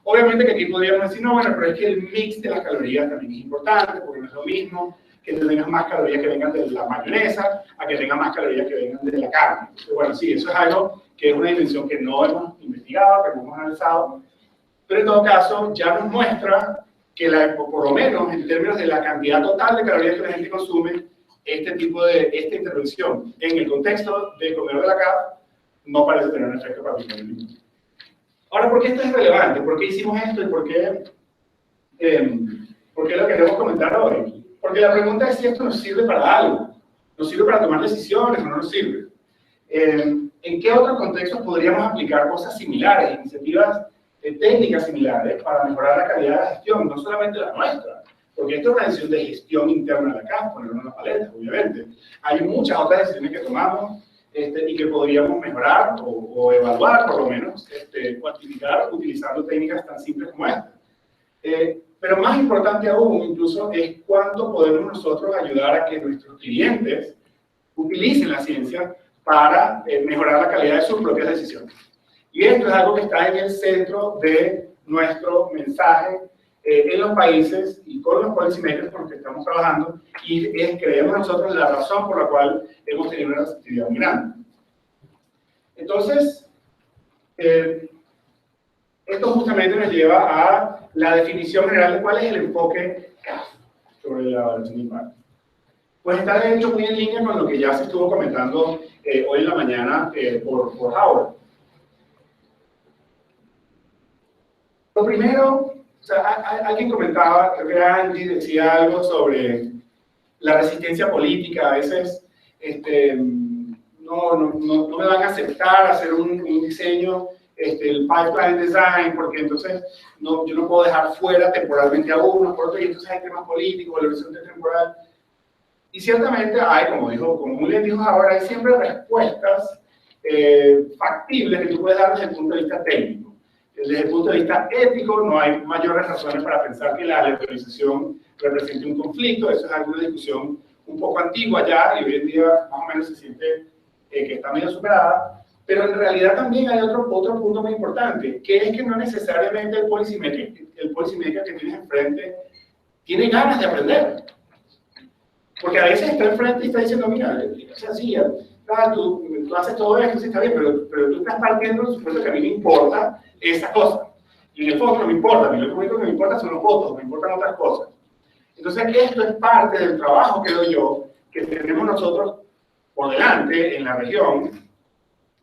Obviamente que aquí podríamos decir, no, bueno, pero es que el mix de las calorías también es importante, porque no es lo mismo que tengas más calorías que vengan de la mayonesa a que tengas más calorías que vengan de la carne. Entonces, bueno, sí, eso es algo que es una dimensión que no hemos investigado, que no hemos analizado, pero en todo caso ya nos muestra que por lo menos en términos de la cantidad total de calorías que la gente consume, esta intervención en el contexto del comedor de la CAF no parece tener un efecto particular. Ahora, ¿por qué esto es relevante? ¿Por qué hicimos esto y por qué lo queremos comentar hoy? Porque la pregunta es si esto nos sirve para algo. ¿Nos sirve para tomar decisiones o no nos sirve? ¿En qué otros contextos podríamos aplicar cosas similares, iniciativas técnicas similares para mejorar la calidad de la gestión, no solamente la nuestra? Porque esto es una decisión de gestión interna de la CAF, ponerlo en las paletas, obviamente. Hay muchas otras decisiones que tomamos y que podríamos mejorar o evaluar, por lo menos, cuantificar utilizando técnicas tan simples como esta. Pero más importante aún, incluso, es cuánto podemos nosotros ayudar a que nuestros clientes utilicen la ciencia para mejorar la calidad de sus propias decisiones. Y esto es algo que está en el centro de nuestro mensaje en los países y con los policymakers con los que estamos trabajando, y creemos nosotros la razón por la cual hemos tenido una receptividad muy grande. Entonces, esto justamente nos lleva a la definición general de cuál es el enfoque CAF sobre la evaluación de impacto. Pues está de hecho muy en línea con lo que ya se estuvo comentando hoy en la mañana por Howard. Lo primero, o sea, alguien comentaba, creo que era Angie, decía algo sobre la resistencia política. A veces no me van a aceptar hacer un diseño, el pipeline design, porque entonces yo no puedo dejar fuera temporalmente a uno, por otro, y entonces hay temas políticos, el horizonte temporal. Y ciertamente hay, como muy bien dijo ahora, hay siempre respuestas factibles que tú puedes dar desde el punto de vista técnico. Desde el punto de vista ético, no hay mayores razones para pensar que la aleatorización represente un conflicto. Eso es alguna discusión un poco antigua ya, y hoy en día más o menos se siente que está medio superada. Pero en realidad también hay otro punto muy importante, que es que no necesariamente el policymaker que tienes enfrente tiene ganas de aprender. Porque a veces está enfrente y está diciendo, mira, es así, tú haces todo esto, sí está bien, pero tú estás partiendo del supuesto que a mí me importa esa cosa. Y en el fondo no me importa, a mí lo único que me importa son los votos, me importan otras cosas. Entonces esto es parte del trabajo, creo yo, que tenemos nosotros por delante en la región.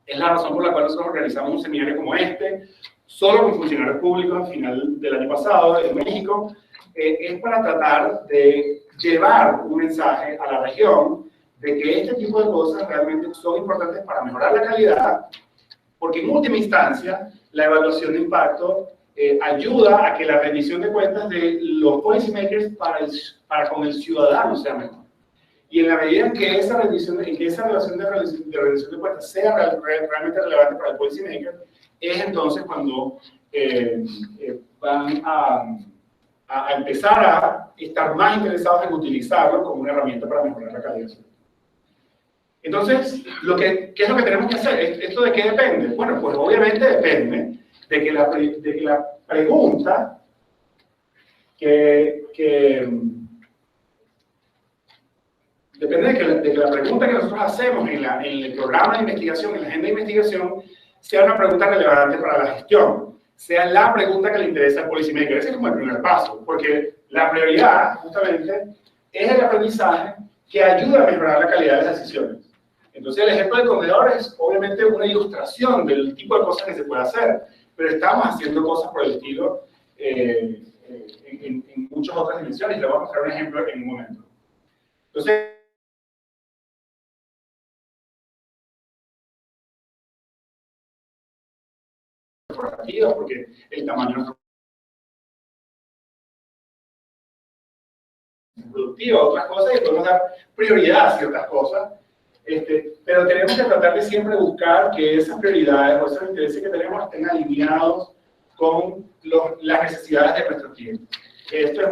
Es la razón por la cual nosotros organizamos un seminario como este, solo con funcionarios públicos al final del año pasado en México, es para tratar de llevar un mensaje a la región de que este tipo de cosas realmente son importantes para mejorar la calidad, porque en última instancia la evaluación de impacto ayuda a que la rendición de cuentas de los policymakers para con el ciudadano sea mejor. Y en la medida en que esa relación de rendición de cuentas sea realmente relevante para el policymaker, es entonces cuando van a empezar a estar más interesados en utilizarlo como una herramienta para mejorar la calidad. Entonces, ¿qué es lo que tenemos que hacer? ¿Esto de qué depende? Bueno, pues obviamente depende de que la pregunta depende de que la pregunta que nosotros hacemos en el programa de investigación, en la agenda de investigación, sea una pregunta relevante para la gestión, sea la pregunta que le interesa al policymaker. Ese es como el primer paso, porque la prioridad, justamente, es el aprendizaje que ayuda a mejorar la calidad de las decisiones. Entonces, el ejemplo del comedor es obviamente una ilustración del tipo de cosas que se puede hacer, pero estamos haciendo cosas por el estilo en muchas otras dimensiones, y le voy a mostrar un ejemplo en un momento. Entonces, porque el tamaño es productivo, otras cosas, y podemos dar prioridad a ciertas cosas, pero tenemos que tratar de siempre buscar que esas prioridades o esos intereses que tenemos estén alineados con las necesidades de nuestros clientes. Esto es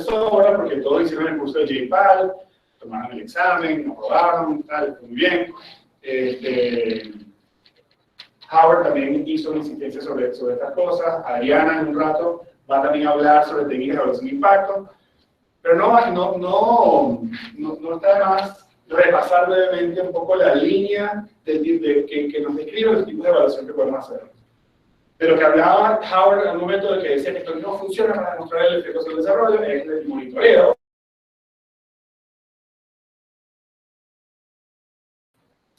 ahora porque todos hicieron el curso de JPAL, tomaron el examen, aprobaron, tal, muy bien. Howard también hizo una insistencia sobre estas cosas. Adriana en un rato va también a hablar sobre técnicas de evaluación de impacto. Pero no está de más repasar brevemente un poco la línea que nos describe los tipos de evaluación que podemos hacer. De lo que hablaba Howard en un momento de que decía que esto no funciona para demostrar el efecto del desarrollo, es el monitoreo.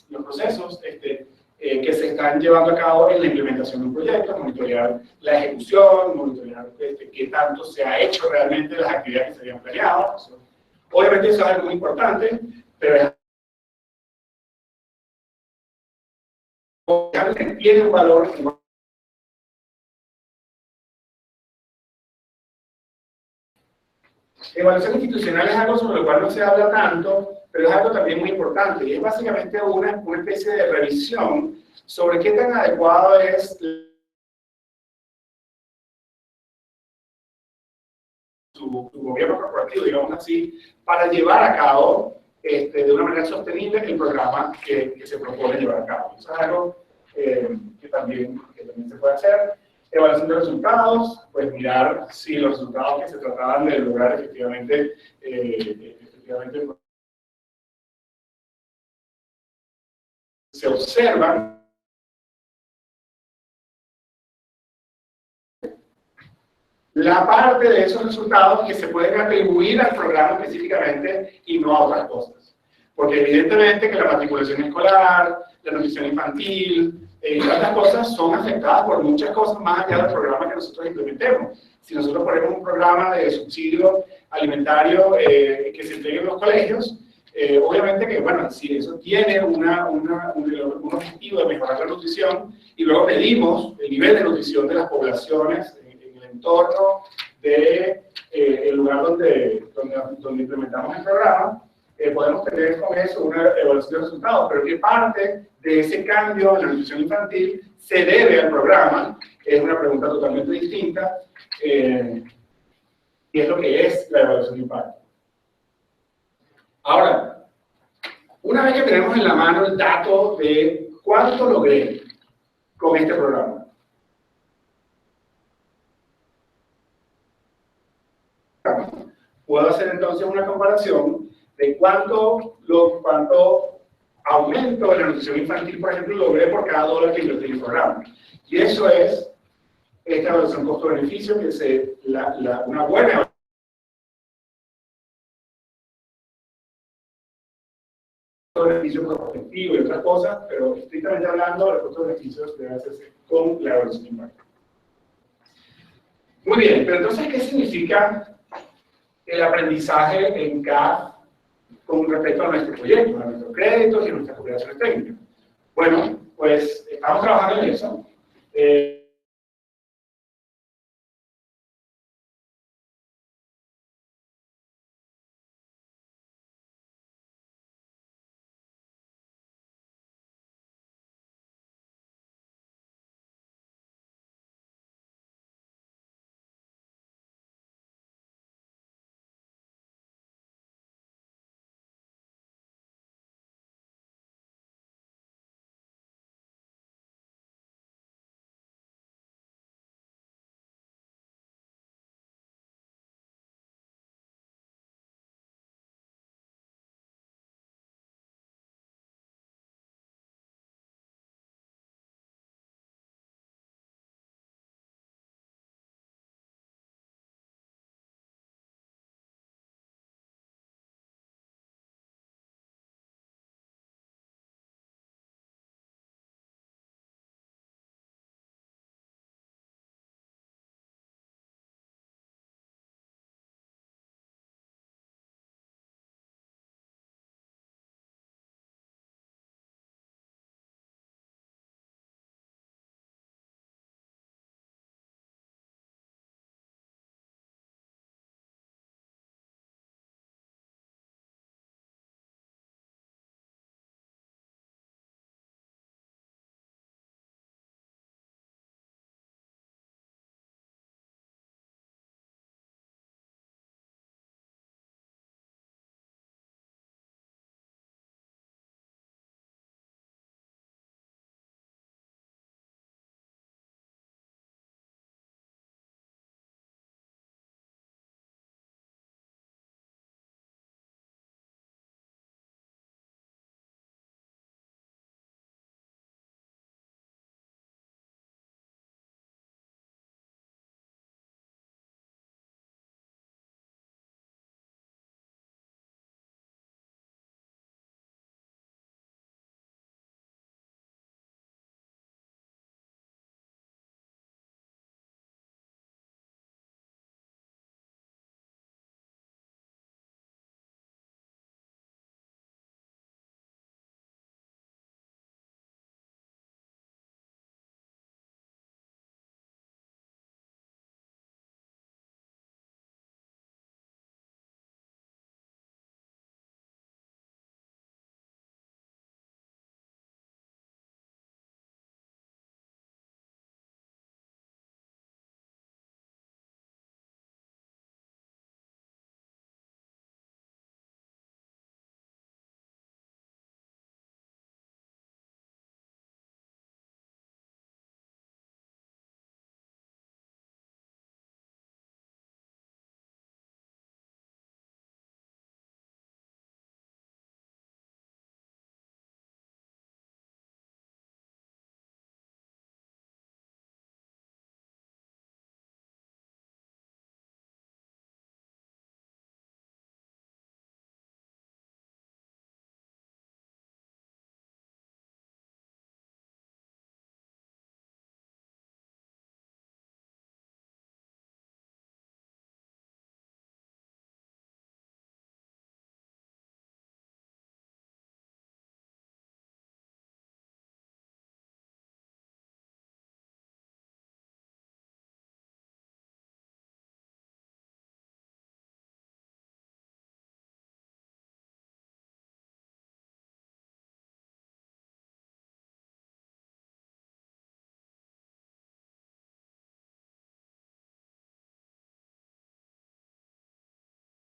Los procesos que se están llevando a cabo en la implementación de un proyecto, monitorear la ejecución, monitorear qué tanto se ha hecho realmente las actividades que se habían planeado. Obviamente eso es algo muy importante, pero tiene un valor. Evaluación institucional es algo sobre lo cual no se habla tanto, pero es algo también muy importante, y es básicamente una especie de revisión sobre qué tan adecuado es su gobierno corporativo, digamos así, para llevar a cabo de una manera sostenible el programa que se propone llevar a cabo. Eso es algo que también se puede hacer. Evaluación de resultados, pues mirar si los resultados que se trataban de lograr efectivamente se observan. La parte de esos resultados que se pueden atribuir al programa específicamente y no a otras cosas. Porque evidentemente que la matriculación escolar, la nutrición infantil, tantas cosas son afectadas por muchas cosas más allá del programa que nosotros implementemos. Si nosotros ponemos un programa de subsidio alimentario que se entregue en los colegios, obviamente que, bueno, si eso tiene un objetivo de mejorar la nutrición, y luego medimos el nivel de nutrición de las poblaciones en el entorno del lugar donde implementamos el programa, podemos tener con eso una evaluación de resultados, pero qué parte de ese cambio en la nutrición infantil se debe al programa, es una pregunta totalmente distinta, y es lo que es la evaluación de impacto. Ahora, una vez que tenemos en la mano el dato de cuánto logré con este programa, puedo hacer entonces una comparación de cuánto aumento de la nutrición infantil, por ejemplo, logré por cada dólar que invertí en el programa. Y eso es esta evaluación costo-beneficio, que es una buena beneficio prospectivo y otras cosas, pero estrictamente hablando, los costos beneficios deben hacerse con la evaluación de impacto. Muy bien, pero entonces, ¿qué significa el aprendizaje en CAF con respecto a nuestro proyecto, a nuestros créditos y a nuestras operaciones técnicas? Bueno, pues estamos trabajando en eso.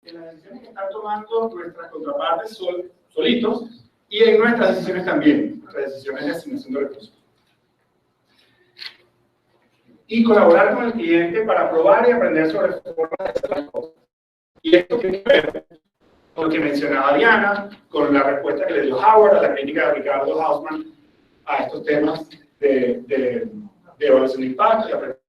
en las decisiones que están tomando nuestras contrapartes solitos y en nuestras decisiones también, nuestras decisiones de asignación de recursos. Y colaborar con el cliente para probar y aprender sobre formas de hacer las cosas. Y esto tiene que ver con lo que mencionaba Diana, con la respuesta que le dio Howard a la crítica de Ricardo Hausmann a estos temas de evaluación de impacto y aprendizaje.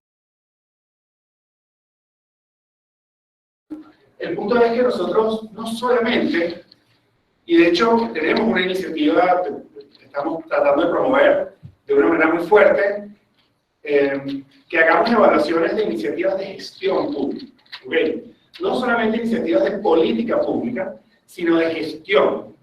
El punto es que nosotros no solamente, y de hecho tenemos una iniciativa que estamos tratando de promover de una manera muy fuerte, que hagamos evaluaciones de iniciativas de gestión pública. ¿Okay? No solamente iniciativas de política pública, sino de gestión.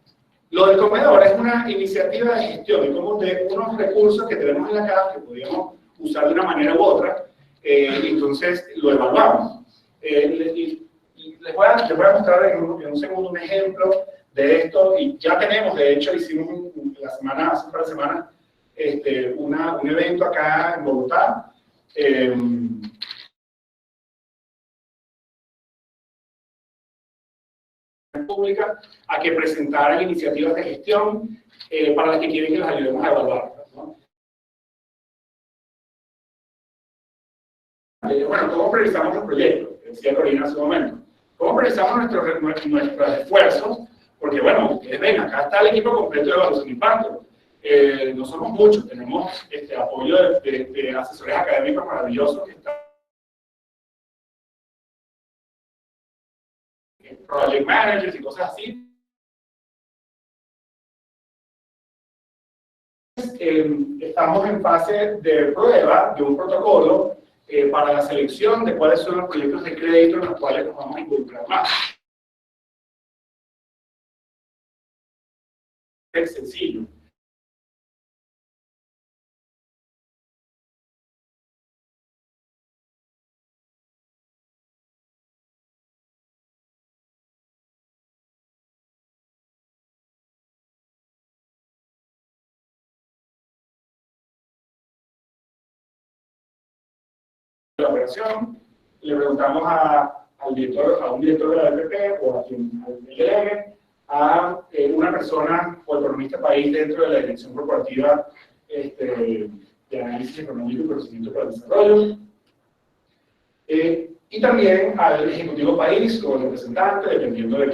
Lo del comedor es una iniciativa de gestión, como de unos recursos que tenemos en la CAF que podríamos usar de una manera u otra, entonces lo evaluamos. Les voy a mostrar en un segundo un ejemplo de esto, y ya tenemos, de hecho, hicimos hace un par de semanas, un evento acá en Bogotá, pública, a que presentaran iniciativas de gestión para las que quieren que los ayudemos a evaluar, ¿no? Bueno, ¿cómo priorizamos los proyectos? Decía Corina hace un momento. ¿Cómo priorizamos nuestros esfuerzos? Porque, bueno, ven, acá está el equipo completo de evaluación de impacto. No somos muchos, tenemos apoyo de asesores académicos maravillosos que están project managers y cosas así. Estamos en fase de prueba de un protocolo para la selección de cuáles son los proyectos de crédito en los cuales nos vamos a involucrar más. Es sencillo. La operación, le preguntamos a un director de la DPP o a quien delegue, a una persona o economista país dentro de la Dirección Corporativa de Análisis Económico y Conocimiento para el Desarrollo, y también al Ejecutivo país o el representante, dependiendo de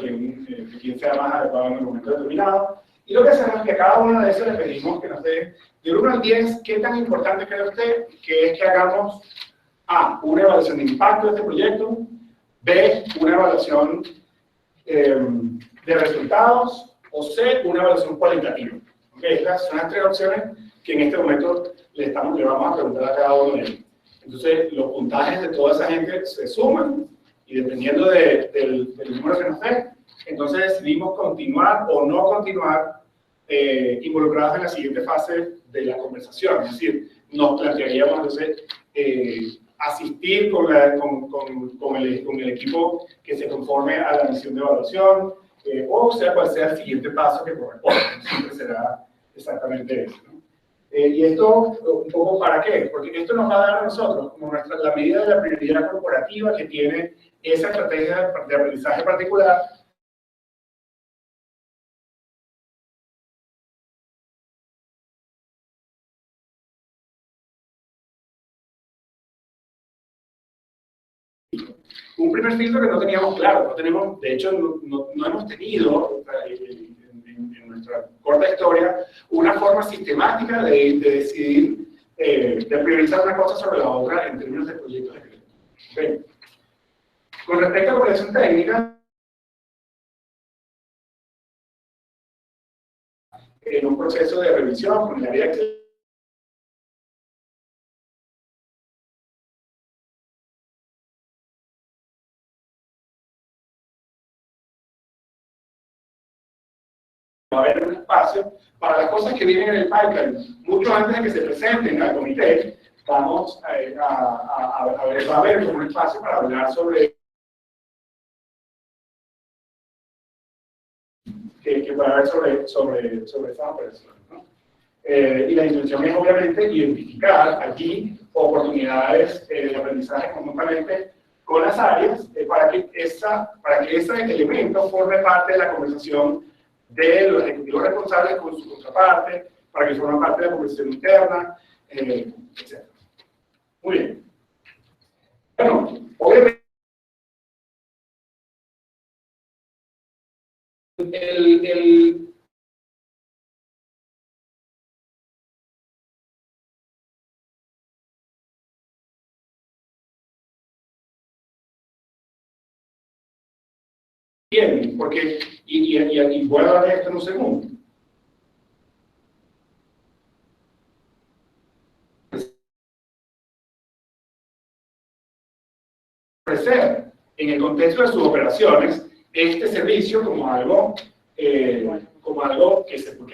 quién sea más adecuado en el momento determinado. Y lo que hacemos es que a cada uno de esos le pedimos que nos dé de 1 al 10 qué tan importante cree usted que es que hagamos A, una evaluación de impacto de este proyecto, B, una evaluación de resultados, o C, una evaluación cualitativa. ¿Okay? Estas son las 3 opciones que en este momento le vamos a preguntar a cada uno de ellos. Entonces, los puntajes de toda esa gente se suman, y dependiendo del número que nos dé, entonces decidimos continuar o no continuar involucrados en la siguiente fase de la conversación. Es decir, nos plantearíamos entonces asistir con el equipo que se conforme a la misión de evaluación, o sea cual sea el siguiente paso que corresponde. Siempre será exactamente eso, ¿no? Y esto, un poco, ¿para qué? Porque esto nos va a dar a nosotros, como la medida de la prioridad corporativa que tiene esa estrategia de aprendizaje particular, un primer filtro que no teníamos claro, de hecho no hemos tenido en nuestra corta historia una forma sistemática de decidir, de priorizar una cosa sobre la otra en términos de proyectos de crédito. ¿Okay? Con respecto a la coordinación técnica, en un proceso de revisión con el área de va a haber un espacio para las cosas que vienen en el pipeline. Mucho antes de que se presenten al comité, vamos va a haber un espacio para hablar sobre que pueda haber sobre esas operaciones, ¿no? Y la intención es obviamente identificar allí oportunidades de aprendizaje conjuntamente con las áreas para que ese elemento forme parte de la conversación de los ejecutivos responsables con su contraparte, para que forme parte de la conversación interna, etc. Muy bien. Bueno, obviamente, bien, porque, y voy a hablar de esto en un segundo. Ofrecer en el contexto de sus operaciones este servicio como algo que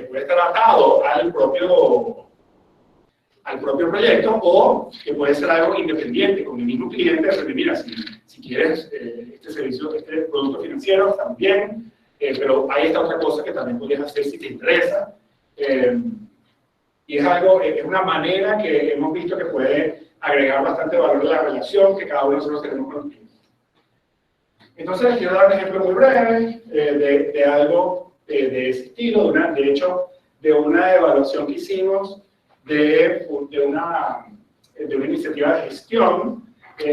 puede estar atado al propio proyecto, o que puede ser algo independiente con el mismo cliente, porque mira, si quieres este servicio, este producto financiero, también, pero hay esta otra cosa que también podrías hacer si te interesa, y es una manera que hemos visto que puede agregar bastante valor a la relación que cada uno de nosotros tenemos con los clientes. Entonces les quiero dar un ejemplo muy breve de algo de ese estilo, de hecho, de una evaluación que hicimos de una iniciativa de gestión.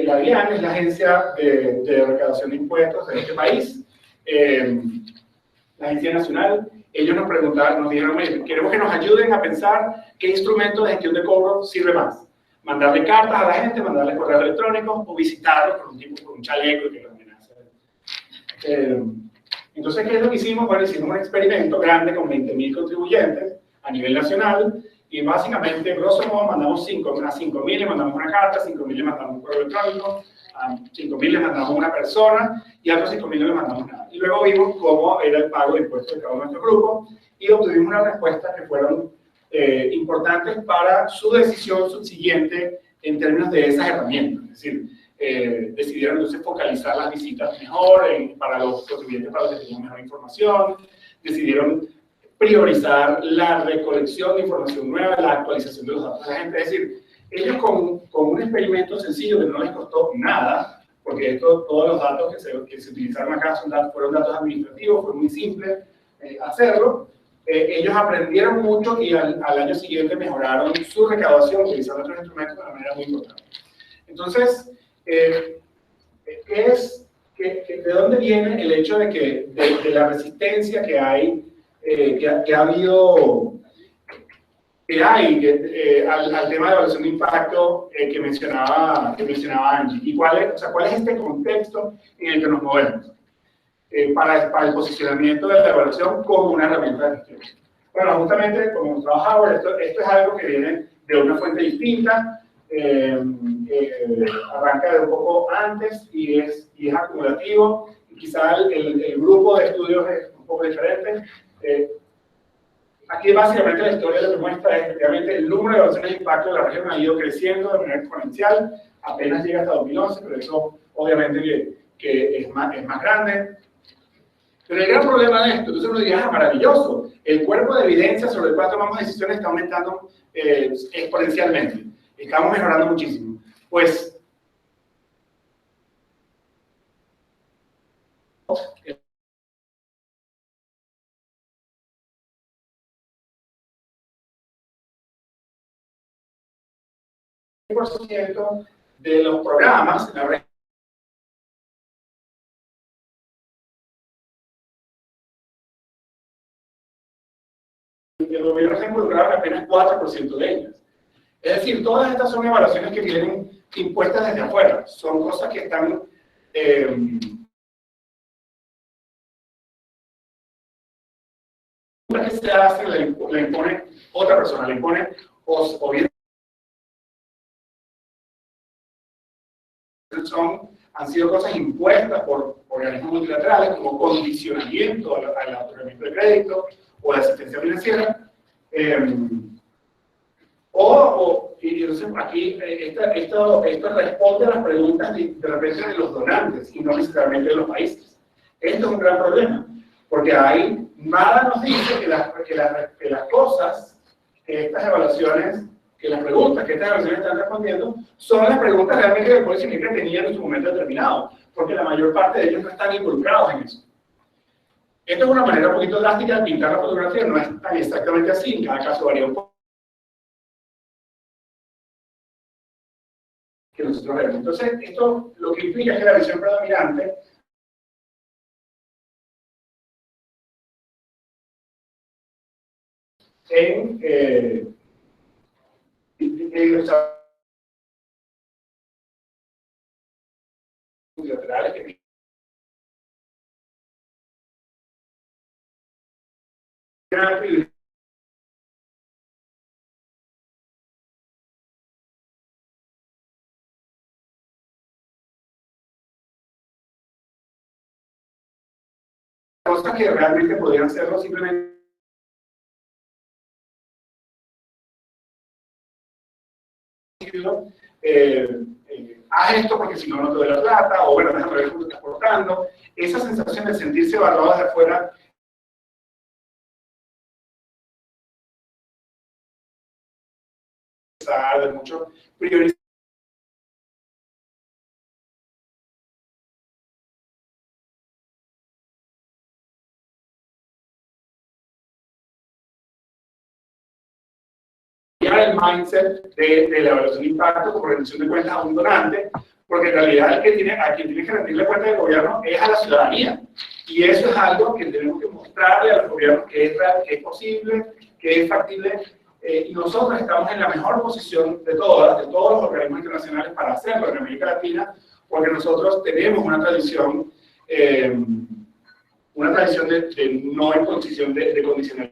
La DIAN es la agencia de recaudación de impuestos de este país, la agencia nacional. Ellos nos preguntaron, nos dijeron, queremos que nos ayuden a pensar qué instrumento de gestión de cobro sirve más. Mandarle cartas a la gente, mandarle correos electrónicos o visitarlos con un tipo con un chaleco y que los amenace. Entonces, ¿qué es lo que hicimos? Bueno, hicimos un experimento grande con 20.000 contribuyentes a nivel nacional y básicamente, grosso modo, mandamos a 5.000 le mandamos una carta, a 5.000 le mandamos un correo electrónico, a 5.000 le mandamos una persona y a otros 5.000 no le mandamos nada. Y luego vimos cómo era el pago de impuestos de cada uno de nuestros grupos y obtuvimos unas respuestas que fueron importantes para su decisión subsiguiente en términos de esas herramientas. Es decir, decidieron entonces focalizar las visitas mejor para los contribuyentes, para los que tenían mejor información, decidieron priorizar la recolección de información nueva, la actualización de los datos de la gente. Es decir, ellos con un experimento sencillo que no les costó nada, porque todos los datos que se utilizaron acá fueron datos administrativos, fue muy simple hacerlo. Ellos aprendieron mucho y al año siguiente mejoraron su recaudación utilizando otros instrumentos de una manera muy importante. Entonces, ¿de dónde viene el hecho de que de la resistencia que hay, que ha habido, al tema de evaluación de impacto que mencionaba Angie? ¿Y cuál es este contexto en el que nos movemos para el posicionamiento de la evaluación como una herramienta de gestión? Bueno, justamente como hemos trabajado, esto es algo que viene de una fuente distinta. Arranca de un poco antes y es acumulativo, y quizá el grupo de estudios es un poco diferente. Aquí básicamente la historia lo que muestra es efectivamente el número de evaluaciones de impacto de la región ha ido creciendo de manera exponencial, apenas llega hasta 2011, pero eso obviamente que es más grande. Pero el gran problema de esto, entonces uno diría, maravilloso, el cuerpo de evidencia sobre el cual tomamos decisiones está aumentando exponencialmente. Estamos mejorando muchísimo. Pues, el 100% de los programas en la región el gobierno se involucraba en apenas 4% de ellas. Es decir, todas estas son evaluaciones que vienen impuestas desde afuera. Son cosas que están que se hace, la impone otra persona, la impone o bien han sido cosas impuestas por organismos multilaterales como condicionamiento al otorgamiento de crédito o la asistencia financiera. Y entonces aquí esto responde a las preguntas de repente de los donantes y no necesariamente de los países. Esto es un gran problema, porque nada nos dice que las cosas, que estas evaluaciones que las preguntas que estas evaluaciones están respondiendo son las preguntas realmente que el Policy Maker tenía en su momento determinado, porque la mayor parte de ellos no están involucrados en eso. Esto es una manera un poquito drástica de pintar la fotografía, no es tan exactamente así, en cada caso varía un poco. Que nosotros vemos. Entonces, esto lo que implica es que la visión predominante en laterales que cosas que realmente podrían serlo simplemente haz esto porque si no, no te doy la plata, o bueno, déjame ver cómo te estás portando. Esa sensación de sentirse evaluado desde afuera de mucho priorizar el mindset de la evaluación de impacto como rendición de cuentas a un donante, porque en realidad a quien tiene que rendirle cuenta del gobierno es a la ciudadanía. Y eso es algo que tenemos que mostrarle a los gobiernos que es real, que es posible, que es factible. Y nosotros estamos en la mejor posición de todos los organismos internacionales para hacerlo en América Latina, porque nosotros tenemos una tradición de no imposición de condicionalidad.